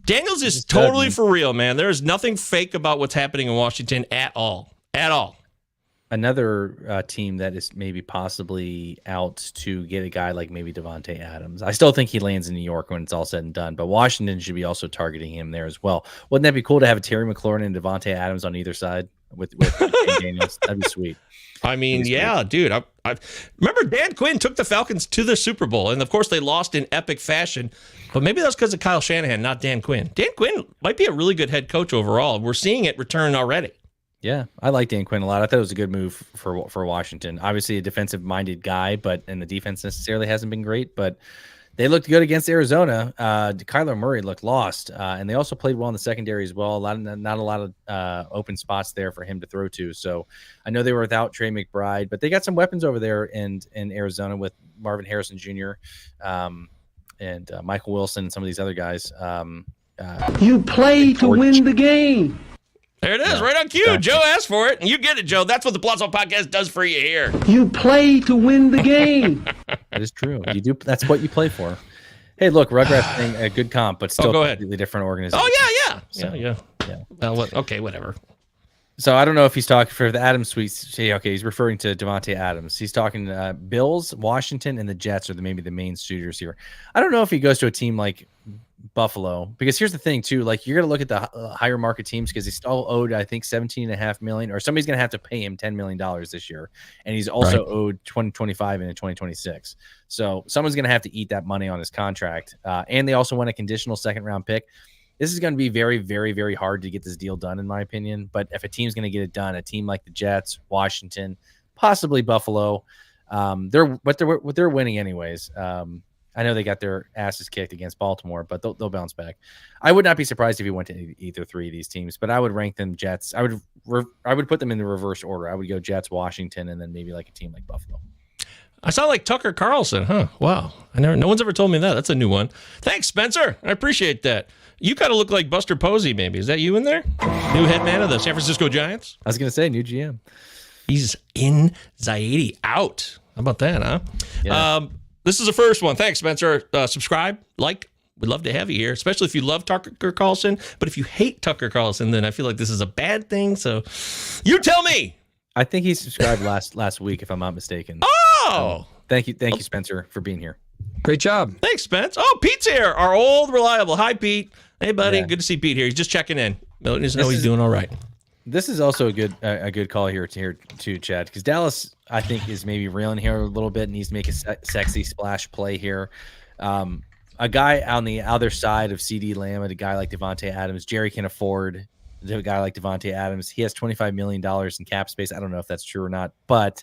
Speaker 10: Daniels is totally for real, man. There is nothing fake about what's happening in Washington at all. At all.
Speaker 11: another team that is maybe possibly out to get a guy like maybe Davante Adams. I still think he lands in New York when it's all said and done, but Washington should be also targeting him there as well. Wouldn't that be cool to have a Terry McLaurin and Davante Adams on either side with Daniels? That'd be sweet.
Speaker 10: I mean, yeah, dude. I remember Dan Quinn took the Falcons to the Super Bowl, and of course they lost in epic fashion. But maybe that's because of Kyle Shanahan, not Dan Quinn. Dan Quinn might be a really good head coach overall. We're seeing it return already.
Speaker 11: Yeah, I like Dan Quinn a lot. I thought it was a good move for Washington. Obviously, a defensive-minded guy, and the defense necessarily hasn't been great. But they looked good against Arizona. Kyler Murray looked lost, and they also played well in the secondary as well. Not a lot of open spots there for him to throw to. So I know they were without Trey McBride, but they got some weapons over there in Arizona with Marvin Harrison Jr. And Michael Wilson and some of these other guys.
Speaker 13: You play to win the game.
Speaker 10: There it is, right on cue. Exactly. Joe asked for it, and you get it, Joe. That's what the Pallazzo podcast does for you here.
Speaker 13: You play to win the game.
Speaker 11: That is true. You do. That's what you play for. Hey, look, Rugrats thing, a good comp, but still a completely different organization.
Speaker 10: Oh, yeah. So, yeah. Well, okay, whatever.
Speaker 11: So I don't know if he's talking for the Adams suite. Okay, he's referring to Davante Adams. He's talking Bills, Washington, and the Jets are maybe the main suitors here. I don't know if he goes to a team like Buffalo, because here's the thing too, like you're gonna look at the higher market teams because he's still owed I think $17.5 million, or somebody's gonna have to pay him $10 million this year, and he's also owed 2025 and 2026. So someone's gonna have to eat that money on his contract, and they also want a conditional second round pick. This is going to be very, very, very hard to get this deal done, in my opinion. But if a team's going to get it done, a team like the Jets, Washington, possibly Buffalo, they're winning anyways. I know they got their asses kicked against Baltimore, but they'll bounce back. I would not be surprised if he went to either three of these teams, but I would rank them Jets. I would put them in the reverse order. I would go Jets, Washington, and then maybe like a team like Buffalo.
Speaker 10: I sound like Tucker Carlson, huh? Wow. No one's ever told me that. That's a new one. Thanks, Spencer. I appreciate that. You kind of look like Buster Posey, maybe. Is that you in there? New head man of the San Francisco Giants?
Speaker 11: I was going to say, new GM.
Speaker 10: He's in Zaidi out. How about that, huh? Yeah. This is the first one. Thanks, Spencer. Subscribe, like. We'd love to have you here, especially if you love Tucker Carlson. But if you hate Tucker Carlson, then I feel like this is a bad thing. So you tell me.
Speaker 11: I think he subscribed last week, if I'm not mistaken.
Speaker 10: Oh!
Speaker 11: Thank you, Spencer, for being here.
Speaker 12: Great job.
Speaker 10: Thanks, Spence. Oh, Pete's here, our old reliable. Hi, Pete. Hey, buddy. Yeah. Good to see Pete here. He's just checking in. He's doing all right.
Speaker 11: This is also a good call here too, Chad, because Dallas, I think, is maybe reeling here a little bit and needs to make a sexy splash play here. A guy on the other side of CD Lamb, a guy like Davante Adams, Jerry can afford a guy like Davante Adams. He has $25 million in cap space. I don't know if that's true or not, but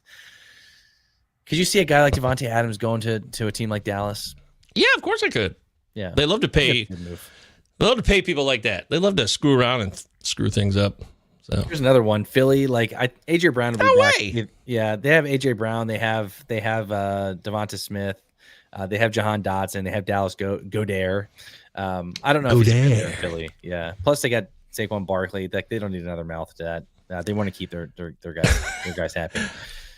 Speaker 11: could you see a guy like Davante Adams going to a team like Dallas?
Speaker 10: Yeah, of course I could.
Speaker 11: Yeah,
Speaker 10: they love to pay. They love to pay people like that. They love to screw around and screw things up. So
Speaker 11: here's another one. Philly, like AJ Brown.
Speaker 10: No way.
Speaker 11: Yeah, they have AJ Brown. They have Devonta Smith. They have Jahan Dotson. They have Dallas Govier. I don't know if he's there in Philly. Yeah. Plus they got Saquon Barkley. Like they don't need another mouth to that. They want to keep their guys happy.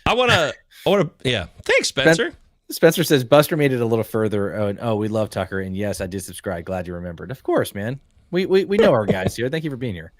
Speaker 11: I want to. Yeah. Thanks, Spencer. Spencer says Buster made it a little further. Oh, we love Tucker, and yes, I did subscribe. Glad you remembered. Of course, man. We know our guys here. Thank you for being here.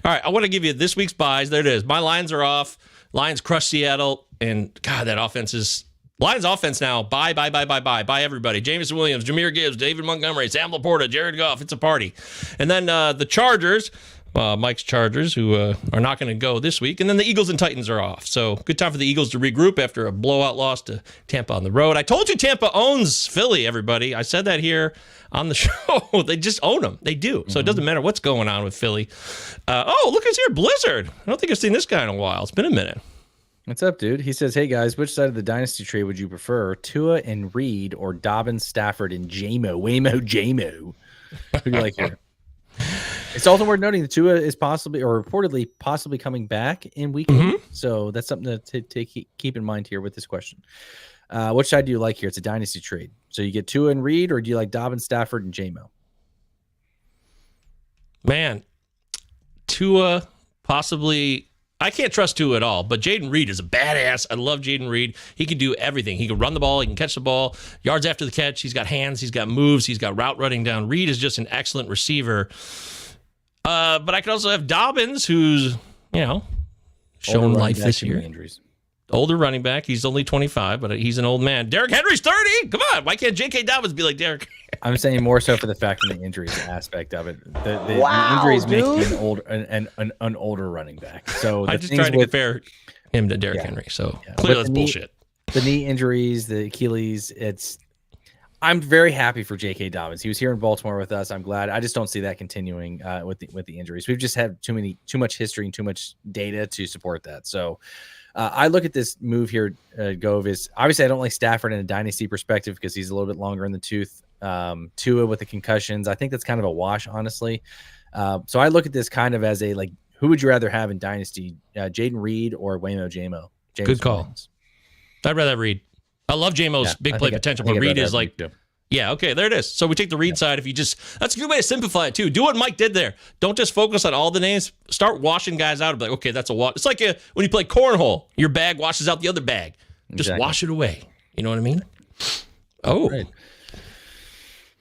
Speaker 10: All right, I want to give you this week's buys. There it is. My Lions are off. Lions crush Seattle, and God, that offense is Lions offense now. Buy everybody. Jameson Williams, Jahmyr Gibbs, David Montgomery, Sam Laporta, Jared Goff. It's a party. And then the Chargers. Mike's Chargers, who are not going to go this week. And then the Eagles and Titans are off. So good time for the Eagles to regroup after a blowout loss to Tampa on the road. I told you Tampa owns Philly, everybody. I said that here on the show. They just own them. They do. So it doesn't matter what's going on with Philly. Look who's here, Blizzard. I don't think I've seen this guy in a while. It's been a minute.
Speaker 11: What's up, dude? He says, hey, guys, which side of the dynasty tree would you prefer? Tua and Reed or Dobbins, Stafford, and Jamo? Who do you like here? It's also worth noting that Tua is reportedly coming back in week 8. So that's something to keep in mind here with this question. Which side do you like here? It's a dynasty trade. So you get Tua and Reed, or do you like Dobbins, Stafford, and Jamo?
Speaker 10: Man, Tua possibly. I can't trust Tua at all, but Jaden Reed is a badass. I love Jaden Reed. He can do everything. He can run the ball. He can catch the ball. Yards after the catch. He's got hands. He's got moves. He's got route running down. Reed is just an excellent receiver. But I could also have Dobbins, who's, shown life this
Speaker 11: year.
Speaker 10: year. Injuries. Older running back. He's only 25, but he's an old man. Derrick Henry's 30. Come on. Why can't J.K. Dobbins be like Derrick?
Speaker 11: I'm saying more so for the fact of the injuries aspect of it. The injuries make him an older running back. So
Speaker 10: I just tried to compare him to Derrick Henry. So clearly that's bullshit.
Speaker 11: The knee injuries, the Achilles, I'm very happy for J.K. Dobbins. He was here in Baltimore with us. I'm glad. I just don't see that continuing with the injuries. We've just had too much history and too much data to support that. So I look at this move here, Gove, is obviously I don't like Stafford in a dynasty perspective because he's a little bit longer in the tooth. Tua with the concussions, I think that's kind of a wash, honestly. So I look at this kind of as a who would you rather have in dynasty, Jaden Reed or Waymo Jamo?
Speaker 10: Good call. Williams. I'd rather have Reed. I love Jamo's big play potential, but Reed is okay, there it is. So we take the Reed side. That's a good way to simplify it too. Do what Mike did there. Don't just focus on all the names. Start washing guys out. Like, okay, that's a wash. It's like when you play cornhole, your bag washes out the other bag. Just wash it away. You know what I mean? Oh.
Speaker 11: Right.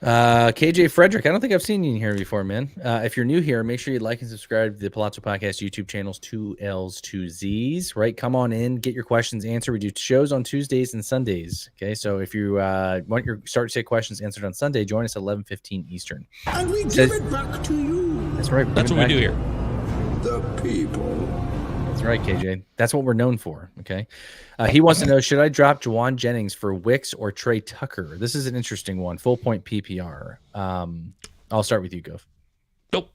Speaker 11: KJ Frederick, I don't think I've seen you in here before, man. If you're new here, make sure you like and subscribe to the Pallazzo Podcast YouTube channels, 2 L's, 2 Z's, right? Come on in, get your questions answered. We do shows on Tuesdays and Sundays, okay? So if you want your start to say questions answered on Sunday, join us at 11:15 Eastern.
Speaker 13: And we give it back to you.
Speaker 11: That's right.
Speaker 10: That's what we do here.
Speaker 13: The people.
Speaker 11: That's right, KJ. That's what we're known for, okay? He wants to know, should I drop Juwan Jennings for Wicks or Trey Tucker? This is an interesting one. Full point PPR. I'll start with you, Gov.
Speaker 10: Nope.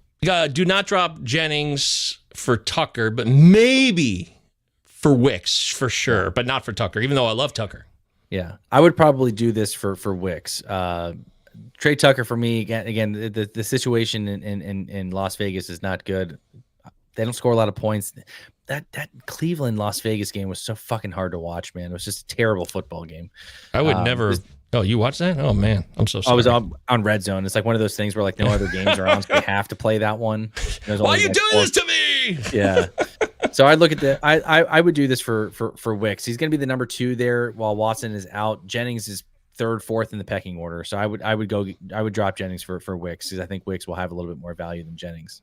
Speaker 10: Do not drop Jennings for Tucker, but maybe for Wicks for sure, but not for Tucker, even though I love Tucker.
Speaker 11: Yeah, I would probably do this for Wicks. Trey Tucker for me, again, the situation in Las Vegas is not good. They don't score a lot of points. That Cleveland Las Vegas game was so fucking hard to watch, man. It was just a terrible football game.
Speaker 10: I would never. Oh, you watched that? Oh man, I'm so sorry.
Speaker 11: I was on Red Zone. It's like one of those things where no other games are on, so we have to play that one.
Speaker 10: Why are you doing this to me?
Speaker 11: Yeah. So I look at I would do this for Wicks. He's going to be the number 2 there while Watson is out. Jennings is 3rd, 4th in the pecking order. So I would drop Jennings for Wicks because I think Wicks will have a little bit more value than Jennings.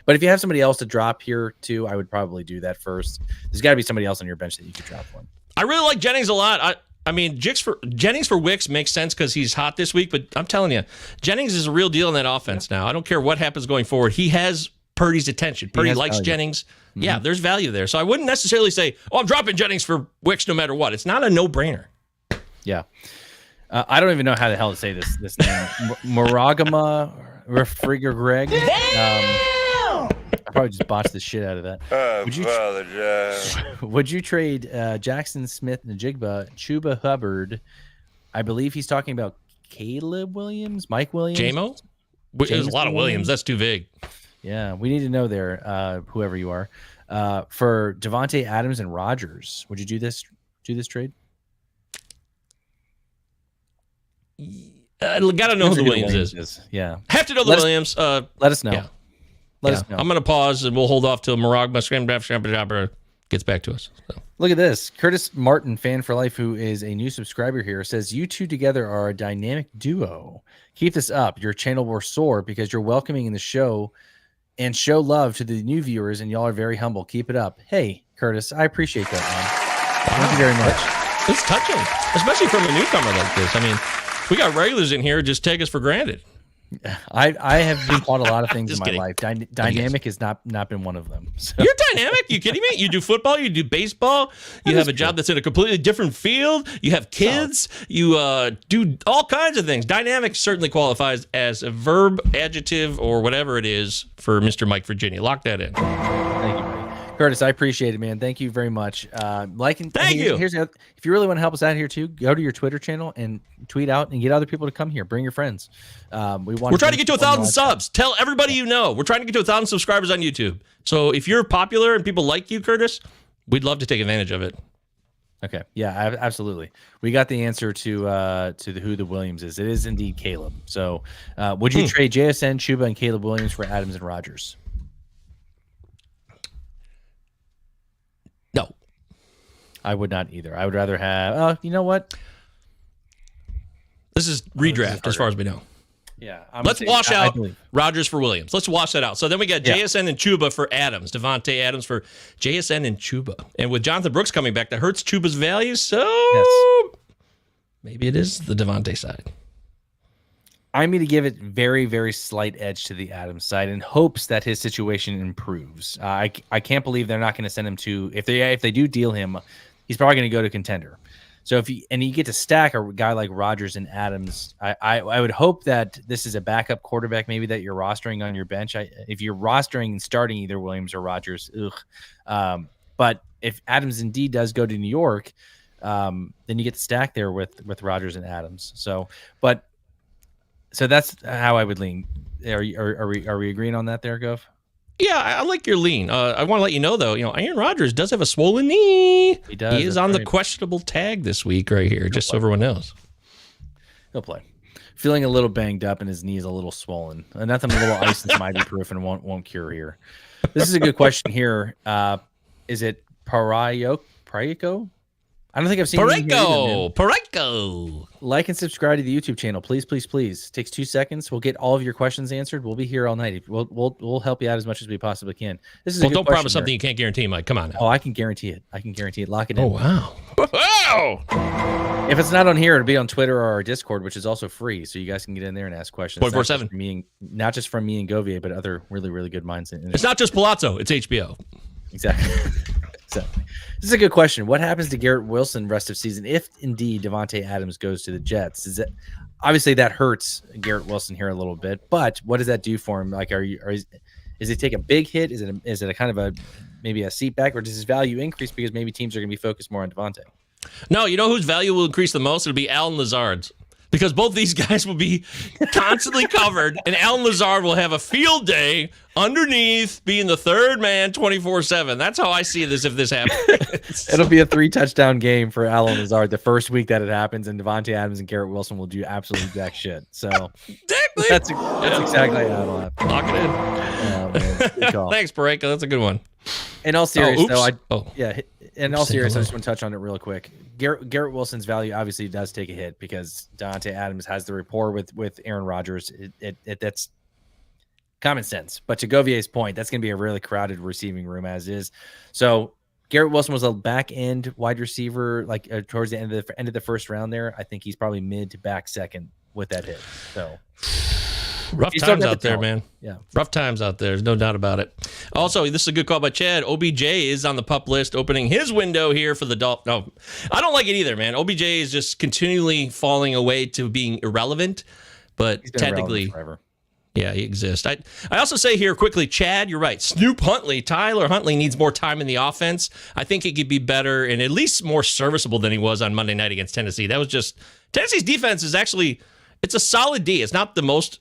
Speaker 11: But if you have somebody else to drop here too, I would probably do that first. There's got to be somebody else on your bench that you could drop for.
Speaker 10: I really like Jennings a lot. I mean, Jennings for Wicks makes sense because he's hot this week. But I'm telling you, Jennings is a real deal in that offense now. I don't care what happens going forward. He has Purdy's attention. Purdy likes value. Jennings. Mm-hmm. Yeah, there's value there. So I wouldn't necessarily say, I'm dropping Jennings for Wicks no matter what. It's not a no-brainer.
Speaker 11: Yeah. I don't even know how the hell to say this name. Maragama Refrigger Greg. I probably just botched the shit out of that. Would you trade Jackson Smith Najigba, Chuba Hubbard? I believe he's talking about Caleb Williams, Mike Williams.
Speaker 10: JMO? There's a lot of Williams. That's too big.
Speaker 11: Yeah, we need to know there, whoever you are. For Devontae Adams and Rodgers, would you do this trade?
Speaker 10: I gotta know who the Williams is.
Speaker 11: Yeah,
Speaker 10: have to know the Williams.
Speaker 11: Let us know.
Speaker 10: Yeah.
Speaker 11: Let us know.
Speaker 10: I'm gonna pause and we'll hold off till Maragma Scramble gets back to us. So.
Speaker 11: Look at this. Curtis Martin, fan for life, who is a new subscriber here, says you two together are a dynamic duo. Keep this up. Your channel will soar because you're welcoming in the show and show love to the new viewers, and y'all are very humble. Keep it up. Hey, Curtis, I appreciate that, man. Thank you very much.
Speaker 10: It's touching, especially from a newcomer like this. I mean, we got regulars in here just take us for granted.
Speaker 11: I have been taught a lot of things in my life. Dynamic has not been one of them. So.
Speaker 10: You're dynamic. You kidding me? You do football. You do baseball. You have a job that's in a completely different field. You have kids. You do all kinds of things. Dynamic certainly qualifies as a verb, adjective, or whatever it is for Mr. Mike Virginia. Lock that in.
Speaker 11: Thank you, buddy. Curtis, I appreciate it, man. Thank you very much. Thank you. Here's if you really want to help us out here too, go to your Twitter channel and tweet out and get other people to come here. Bring your friends. We're
Speaker 10: trying to get to 1,000 subs. Tell everybody you know. We're trying to get to 1,000 subscribers on YouTube. So if you're popular and people like you, Curtis, we'd love to take advantage of it.
Speaker 11: Okay. Yeah, absolutely. We got the answer to who the Williams is. It is indeed Caleb. So would you trade JSN, Chuba, and Caleb Williams for Adams and Rodgers?
Speaker 10: No.
Speaker 11: I would not either. I would rather have, you know what?
Speaker 10: This is redraft as far as we know.
Speaker 11: Yeah.
Speaker 10: Let's wash out Rodgers for Williams. Let's wash that out. So then we got JSN and Chuba for Adams. Devontae Adams for JSN and Chuba. And with Jonathan Brooks coming back, that hurts Chuba's value. So maybe it is the Devontae side.
Speaker 11: I'm going to give it very, very slight edge to the Adams side in hopes that his situation improves. I can't believe they're not going to send him to, if they do deal him, he's probably going to go to contender. So you get to stack a guy like Rodgers and Adams, I would hope that this is a backup quarterback maybe that you're rostering on your bench. If you're rostering and starting either Williams or Rodgers, but if Adams indeed does go to New York, then you get to stack there with Rodgers and Adams. So that's how I would lean. Are we agreeing on that there, Gov?
Speaker 10: Yeah, I like your lean. I want to let you know, though, Aaron Rodgers does have a swollen knee.
Speaker 11: He does.
Speaker 10: He is on the questionable tag this week right here, just so everyone knows.
Speaker 11: He'll play. Feeling a little banged up and his knee is a little swollen. Nothing a little ice and some ibuprofen won't cure here. This is a good question here. Is it Parayko? I don't think I've seen
Speaker 10: Parayko.
Speaker 11: Like and subscribe to the YouTube channel, please, please, please. It takes 2 seconds. We'll get all of your questions answered. We'll be here all night. We'll help you out as much as we possibly can. This is
Speaker 10: don't promise something you can't guarantee, Mike. Come on now.
Speaker 11: Oh, I can guarantee it. Lock it in.
Speaker 10: Oh wow.
Speaker 11: If it's not on here, it'll be on Twitter or our Discord, which is also free, so you guys can get in there and ask questions.
Speaker 10: 24/7.
Speaker 11: Not just from me and Govier, but other really, really good minds.
Speaker 10: It's not just Pallazzo. It's HBO.
Speaker 11: Exactly. This is a good question. What happens to Garrett Wilson rest of season if indeed Devontae Adams goes to the Jets? Is it obviously that hurts Garrett Wilson here a little bit, but what does that do for him? Like, is it take a big hit? Is it a kind of maybe a seat back, or does his value increase because maybe teams are going to be focused more on Devontae?
Speaker 10: No, you know whose value will increase the most? It'll be Allen Lazard's. Because both these guys will be constantly covered, and Allen Lazard will have a field day underneath being the third man 24/7. That's how I see this if this happens.
Speaker 11: It'll be a 3-touchdown game for Allen Lazard the first week that it happens, and Devontae Adams and Garrett Wilson will do absolutely jack shit. So that's exactly how it'll happen.
Speaker 10: Lock it in.
Speaker 11: Oh, man. Good call.
Speaker 10: Thanks, Parayko. That's a good one.
Speaker 11: In all seriousness,
Speaker 10: In
Speaker 11: all seriousness, I just want to touch on it real quick. Garrett Wilson's value obviously does take a hit because Devontae Adams has the rapport with Aaron Rodgers. That's common sense. But to Govier's point, that's going to be a really crowded receiving room as is. So Garrett Wilson was a back end wide receiver, like towards the end of the first round there. I think he's probably mid to back second with that hit. So.
Speaker 10: Rough times out there, man.
Speaker 11: Yeah.
Speaker 10: Rough times out there. There's no doubt about it. Also, this is a good call by Chad. OBJ is on the PUP list, opening his window here for the Dolphins. No, I don't like it either, man. OBJ is just continually falling away to being irrelevant, but technically,
Speaker 11: forever.
Speaker 10: Yeah, he exists. I also say here quickly, Chad, you're right. Tyler Huntley needs more time in the offense. I think he could be better and at least more serviceable than he was on Monday night against Tennessee. That was just Tennessee's defense is actually it's a solid D. It's not the most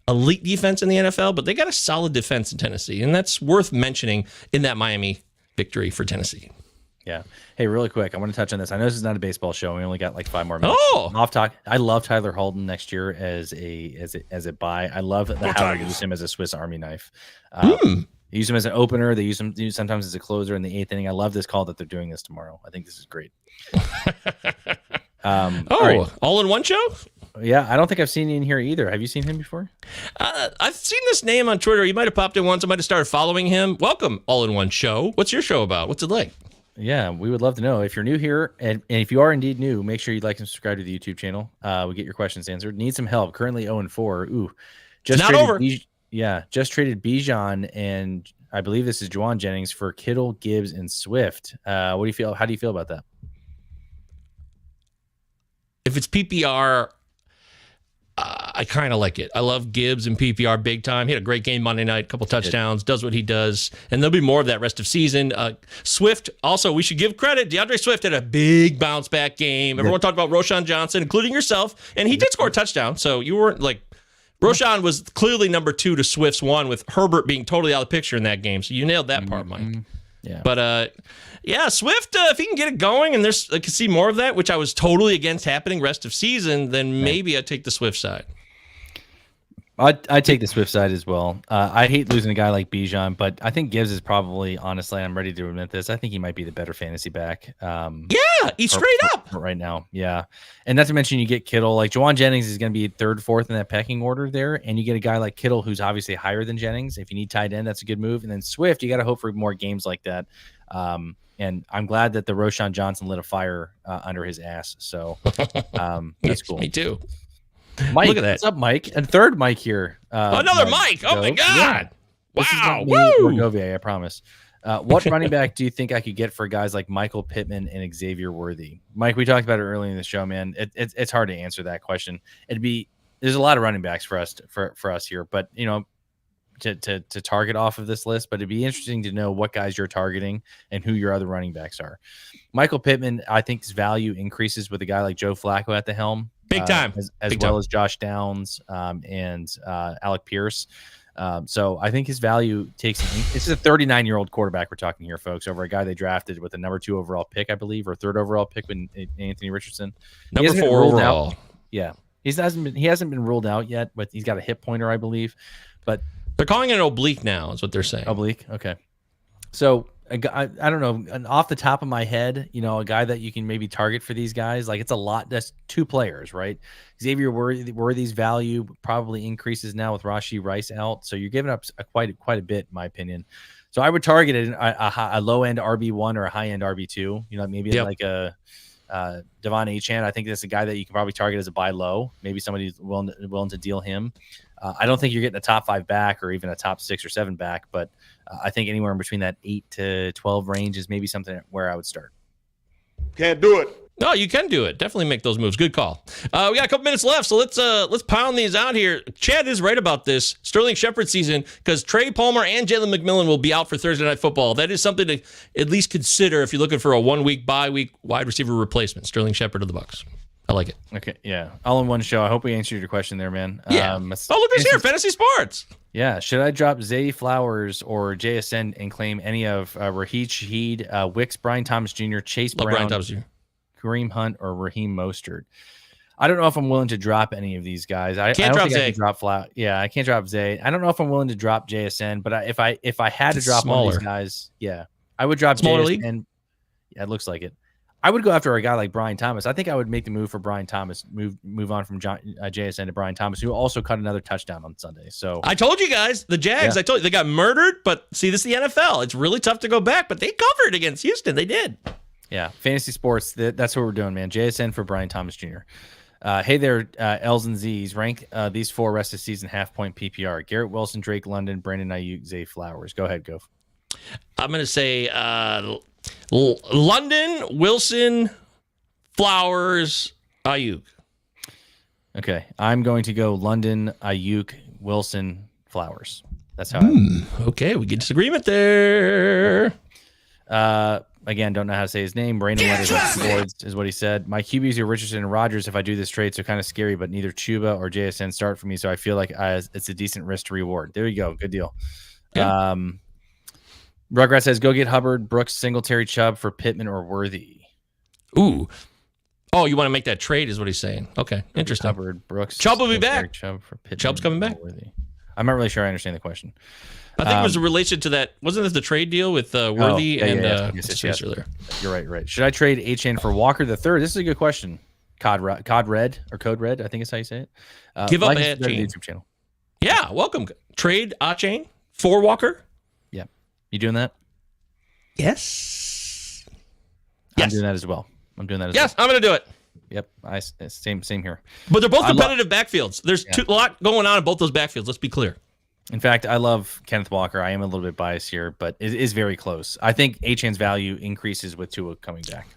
Speaker 10: elite defense in the NFL, but they got a solid defense in Tennessee, and that's worth mentioning in that Miami victory for Tennessee.
Speaker 11: Yeah. Hey, really quick, I want to touch on this. I know this is not a baseball show. We only got like 5 more minutes.
Speaker 10: Oh,
Speaker 11: off talk. I love Tyler Holden next year as a buy. I love how they use him as a Swiss Army knife. They use him as an opener. They use him sometimes as a closer in the 8th inning. I love this call that they're doing this tomorrow. I think this is great.
Speaker 10: All in one show?
Speaker 11: Yeah, I don't think I've seen you in here either. Have you seen him before?
Speaker 10: I've seen this name on Twitter. He might have popped in once. I might have started following him. Welcome, All in One Show. What's your show about? What's it like?
Speaker 11: Yeah, we would love to know. If you're new here, and if you are indeed new, make sure you like and subscribe to the YouTube channel. We get your questions answered. Need some help. Currently 0-4. Ooh,
Speaker 10: just not over.
Speaker 11: Just traded Bijan, and I believe this is Juwan Jennings for Kittle, Gibbs, and Swift. What do you feel? How do you feel about that?
Speaker 10: If it's PPR, I kind of like it. I love Gibbs and PPR big time. He had a great game Monday night, a couple touchdowns, does what he does, and there'll be more of that rest of season. Swift, also, we should give credit. DeAndre Swift had a big bounce back game. Everyone talked about Roschon Johnson, including yourself, and he did score a touchdown, so you weren't like Roschon was clearly number 2 to Swift's 1 with Herbert being totally out of the picture in that game, so you nailed that part, Mike.
Speaker 11: Yeah.
Speaker 10: But, Swift, if he can get it going, and I can see more of that, which I was totally against happening rest of season, then maybe I'd take the Swift side.
Speaker 11: I take the Swift side as well. I hate losing a guy like Bijan, but I think Gibbs is probably, honestly, I'm ready to admit this, I think he might be the better fantasy back.
Speaker 10: He's straight up
Speaker 11: right now. Yeah. And not to mention you get Kittle. Like Jawan Jennings is going to be third, fourth in that pecking order there. And you get a guy like Kittle who's obviously higher than Jennings. If you need tight end, that's a good move. And then Swift, you got to hope for more games like that. And I'm glad that the Roshan Johnson lit a fire under his ass. So that's cool.
Speaker 10: Me too.
Speaker 11: Mike,
Speaker 10: look at that.
Speaker 11: What's up, Mike? And third Mike here.
Speaker 10: Another Mike. Oh my God.
Speaker 11: Yeah.
Speaker 10: Wow.
Speaker 11: Woo. Govier, I promise. What running back do you think I could get for guys like Michael Pittman and Xavier Worthy? Mike, we talked about it earlier in the show, man. It's hard to answer that question. There's a lot of running backs for us here, but to target off of this list, but it'd be interesting to know what guys you're targeting and who your other running backs are. Michael Pittman, I think his value increases with a guy like Joe Flacco at the helm.
Speaker 10: Big time.
Speaker 11: As well as Josh Downs and Alec Pierce. So I think his value takes. This is a 39-year-old quarterback we're talking here, folks, over a guy they drafted with a number 2 overall pick, I believe, or 3rd overall pick with Anthony Richardson.
Speaker 10: Number 4 overall.
Speaker 11: Yeah, he hasn't been ruled out yet, but he's got a hip pointer, I believe. But
Speaker 10: they're calling it an oblique now, is what they're saying.
Speaker 11: Oblique, okay. So I don't know, off the top of my head, a guy that you can maybe target for these guys, like it's a lot. That's 2 players, right? Xavier Worthy's value probably increases now with Rashee Rice out, so you're giving up quite a bit, in my opinion. So I would target a low end RB1 or a high end RB2. Maybe like a Devon Achane. I think that's a guy that you can probably target as a buy low. Maybe somebody's willing to deal him. I don't think you're getting a top 5 back or even a top 6 or 7 back, but I think anywhere in between that 8 to 12 range is maybe something where I would start.
Speaker 6: Can't do it.
Speaker 10: No, you can do it. Definitely make those moves. Good call. We got a couple minutes left, so let's pound these out here. Chad is right about this Sterling Shepard season because Trey Palmer and Jalen McMillan will be out for Thursday Night Football. That is something to at least consider if you're looking for a 1-week bye week wide receiver replacement. Sterling Shepard of the Bucs. I like it.
Speaker 11: Okay, yeah. All in one show. I hope we answered your question there, man.
Speaker 10: Yeah. Look who's here. Fantasy Sports.
Speaker 11: Yeah. Should I drop Zay Flowers or JSN and claim any of Raheem Shaheed, Wicks, Brian Thomas Jr., Chase Brown,
Speaker 10: Brian Thomas Jr.,
Speaker 11: Kareem Hunt, or Raheem Mostert? I don't know if I'm willing to drop any of these guys. I
Speaker 10: can't drop Zay.
Speaker 11: I can drop Yeah, I can't drop Zay. I don't know if I'm willing to drop JSN, but if I had to drop one of these guys, yeah, I would drop
Speaker 10: smaller
Speaker 11: JSN.
Speaker 10: League?
Speaker 11: Yeah, it looks like it. I would go after a guy like Brian Thomas. I think I would make the move for Brian Thomas, move on from JSN to Brian Thomas, who also caught another touchdown on Sunday. So
Speaker 10: I told you guys, the Jags, yeah. I told you, they got murdered, but see, this is the NFL. It's really tough to go back, but they covered against Houston. They did.
Speaker 11: Yeah, fantasy sports, that's what we're doing, man. JSN for Brian Thomas Jr. Hey there, L's and Z's. Rank these 4 rest of season half-point PPR. Garrett Wilson, Drake London, Brandon Ayuk, Zay Flowers. Go ahead, Gov.
Speaker 10: I'm going to say London, Wilson, Flowers, Ayuk.
Speaker 11: Okay, I'm going to go London, Ayuk, Wilson, Flowers. That's how
Speaker 10: okay, we get disagreement there.
Speaker 11: Again, don't know how to say his name. Brandon Letters is what he said. My QBs are Richardson and Rodgers if I do this trade, so kind of scary, but neither Chuba or JSN start for me, so I feel like it's a decent risk to reward. There you go. Good deal. Yeah. Rugrat says, go get Hubbard, Brooks, Singletary, Chubb for Pittman or Worthy.
Speaker 10: Ooh. Oh, you want to make that trade is what he's saying. Okay, interesting.
Speaker 11: Hubbard, Brooks.
Speaker 10: Chubb will be back.
Speaker 11: Chubb for Pittman.
Speaker 10: Chubb's coming back.
Speaker 11: Worthy. I'm not really sure I understand the question.
Speaker 10: I think it was a relation to that. Wasn't this the trade deal with Worthy
Speaker 11: yes.
Speaker 10: earlier?
Speaker 11: You're right. Should I trade Achane for Walker the third? This is a good question. Code Red, I think is how you say it.
Speaker 10: Give up
Speaker 11: Achane.
Speaker 10: YouTube channel. Yeah, welcome. Trade Achane for Walker.
Speaker 11: Yeah, you doing that?
Speaker 10: Yes.
Speaker 11: I'm doing that as well. I'm going
Speaker 10: to do it.
Speaker 11: Yep. Same here.
Speaker 10: But they're both competitive backfields. There's a lot going on in both those backfields. Let's be clear.
Speaker 11: In fact, I love Kenneth Walker. I am a little bit biased here, but it is very close. I think Achane's value increases with Tua coming back.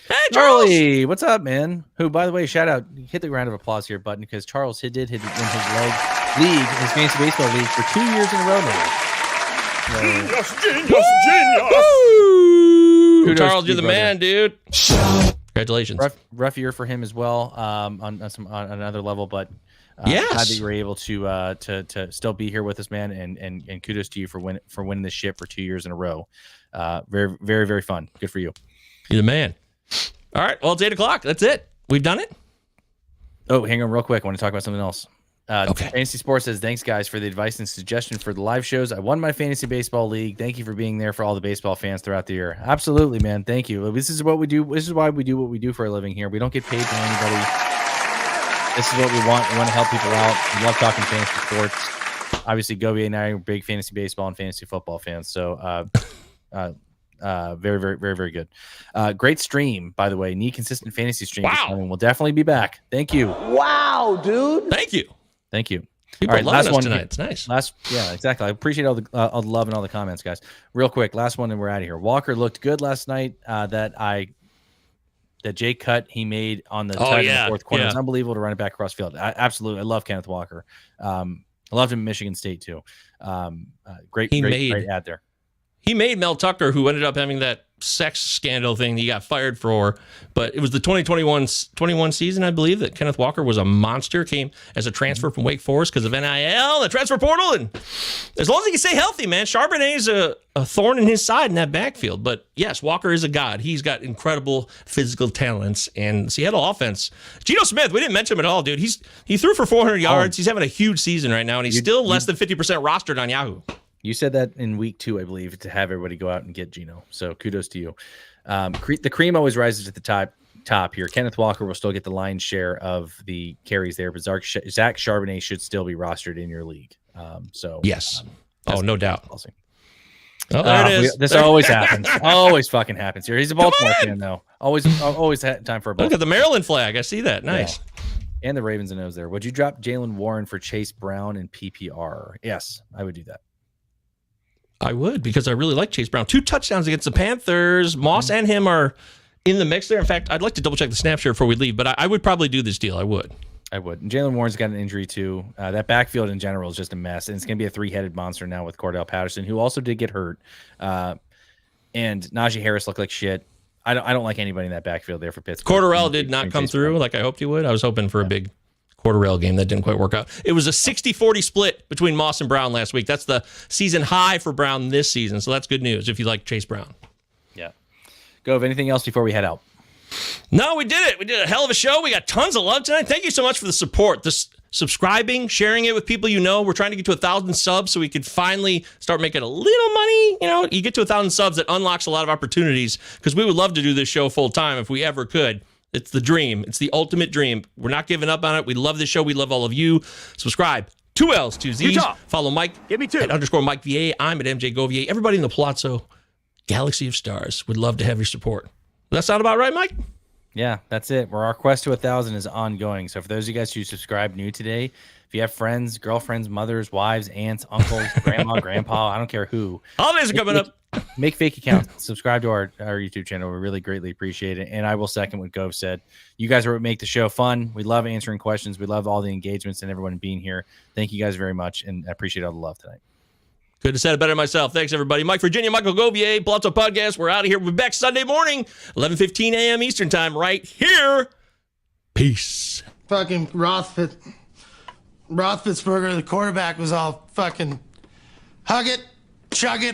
Speaker 10: Hey, Charles!
Speaker 11: Charlie, what's up, man? Who, by the way, shout out, hit the round of applause here button because Charles did win his fantasy baseball league for 2 years in a row now.
Speaker 10: Genius! Charles, you're the man, dude. Congratulations.
Speaker 11: Rough year for him as well on another level, but
Speaker 10: yes.
Speaker 11: Glad that you were able to still be here with us, man, and kudos to you for winning this ship for 2 years in a row. Very, very, very fun. Good for you.
Speaker 10: You're the man. All right. Well, it's 8:00. That's it. We've done it.
Speaker 11: Oh, hang on real quick. I want to talk about something else. Fantasy Sports says, thanks, guys, for the advice and suggestion for the live shows. I won my fantasy baseball league. Thank you for being there for all the baseball fans throughout the year. Absolutely, man. Thank you. This is what we do. This is why we do what we do for a living here. We don't get paid by anybody. This is what we want. We want to help people out. We love talking fantasy sports. Obviously, Govier and I are big fantasy baseball and fantasy football fans. So, very, very, very, very good. Great stream, by the way. Need consistent fantasy stream.
Speaker 10: Wow.
Speaker 11: We'll definitely be back. Thank you.
Speaker 13: Wow, dude.
Speaker 10: Thank you.
Speaker 11: Thank you.
Speaker 10: People
Speaker 11: all right,
Speaker 10: loving us tonight. It's nice.
Speaker 11: Yeah, exactly. I appreciate all the love and all the comments, guys. Real quick, last one, and we're out of here. Walker looked good last night. That Jay cut he made on the in the fourth quarter was unbelievable to run it back across field. Absolutely, I love Kenneth Walker. I loved him in Michigan State too. Great ad there.
Speaker 10: He made Mel Tucker, who ended up having that sex scandal thing he got fired for. But it was the 2021 season, I believe, that Kenneth Walker was a monster, came as a transfer from Wake Forest because of NIL, the transfer portal. And as long as he can stay healthy, man, Charbonnet's a thorn in his side in that backfield. But yes, Walker is a god. He's got incredible physical talents. And Seattle offense, Geno Smith, we didn't mention him at all, dude. He threw for 400 yards. He's having a huge season right now, and he's still less than 50% rostered on Yahoo.
Speaker 11: You said that in week 2, I believe, to have everybody go out and get Geno. So kudos to you. The cream always rises at the top here. Kenneth Walker will still get the lion's share of the carries there, but Zach Charbonnet should still be rostered in your league.
Speaker 10: Yes. No doubt.
Speaker 11: Oh,
Speaker 10: there it is.
Speaker 11: This always happens. Always fucking happens here. He's a Baltimore fan, though. Always had time for a Baltimore.
Speaker 10: Look at the Maryland flag. I see that. Nice.
Speaker 11: Yeah. And the Ravens and O's there. Would you drop Jaylen Warren for Chase Brown in PPR? Yes, I would do that.
Speaker 10: I would, because I really like Chase Brown. 2 touchdowns against the Panthers. Moss and him are in the mix there. In fact, I'd like to double check the snap share before we leave, but I would probably do this deal. I would.
Speaker 11: And Jaylen Warren's got an injury too. That backfield in general is just a mess, and it's going to be a 3-headed monster now with Cordell Patterson, who also did get hurt. And Najee Harris looked like shit. I don't like anybody in that backfield there for Pittsburgh.
Speaker 10: Cordarrelle did not come through like I hoped he would. I was hoping for a big Cordarrelle game that didn't quite work out. It was a 60-40 split between Moss and Brown last week. That's the season high for Brown this season, so that's good news if you like Chase Brown.
Speaker 11: Yeah. Gov, anything else before we head out?
Speaker 10: No, we did it. We did a hell of a show. We got tons of love tonight. Thank you so much for the support, subscribing, sharing it with people you know. We're trying to get to 1,000 subs so we could finally start making a little money. You know, you get to 1,000 subs, that unlocks a lot of opportunities, because we would love to do this show full time if we ever could. It's the dream. It's the ultimate dream. We're not giving up on it. We love this show. We love all of you. Subscribe. 2 L's, 2 Z's.
Speaker 6: Utah.
Speaker 10: Follow Mike.
Speaker 6: Give me 2.
Speaker 10: At _Mike VA. I'm at MJ Govier. Everybody in the Pallazzo Galaxy of Stars would love to have your support. That sound about right, Mike?
Speaker 11: Yeah, that's it. Our quest to 1,000 is ongoing. So for those of you guys who subscribe new today, if you have friends, girlfriends, mothers, wives, aunts, uncles, grandma, grandpa, I don't care who.
Speaker 10: Holidays are coming up.
Speaker 11: Make fake accounts. Subscribe to our YouTube channel. We really greatly appreciate it. And I will second what Gov said. You guys are what make the show fun. We love answering questions. We love all the engagements and everyone being here. Thank you guys very much, and I appreciate all the love tonight.
Speaker 10: Couldn't have said it better myself. Thanks, everybody. Mike Virginia, Michael Govier, Pallazzo Podcast. We're out of here. We'll be back Sunday morning, 11:15 a.m. Eastern Time, right here. Peace.
Speaker 7: Fucking Roethlisberger, the quarterback, was all fucking hug it, chug it.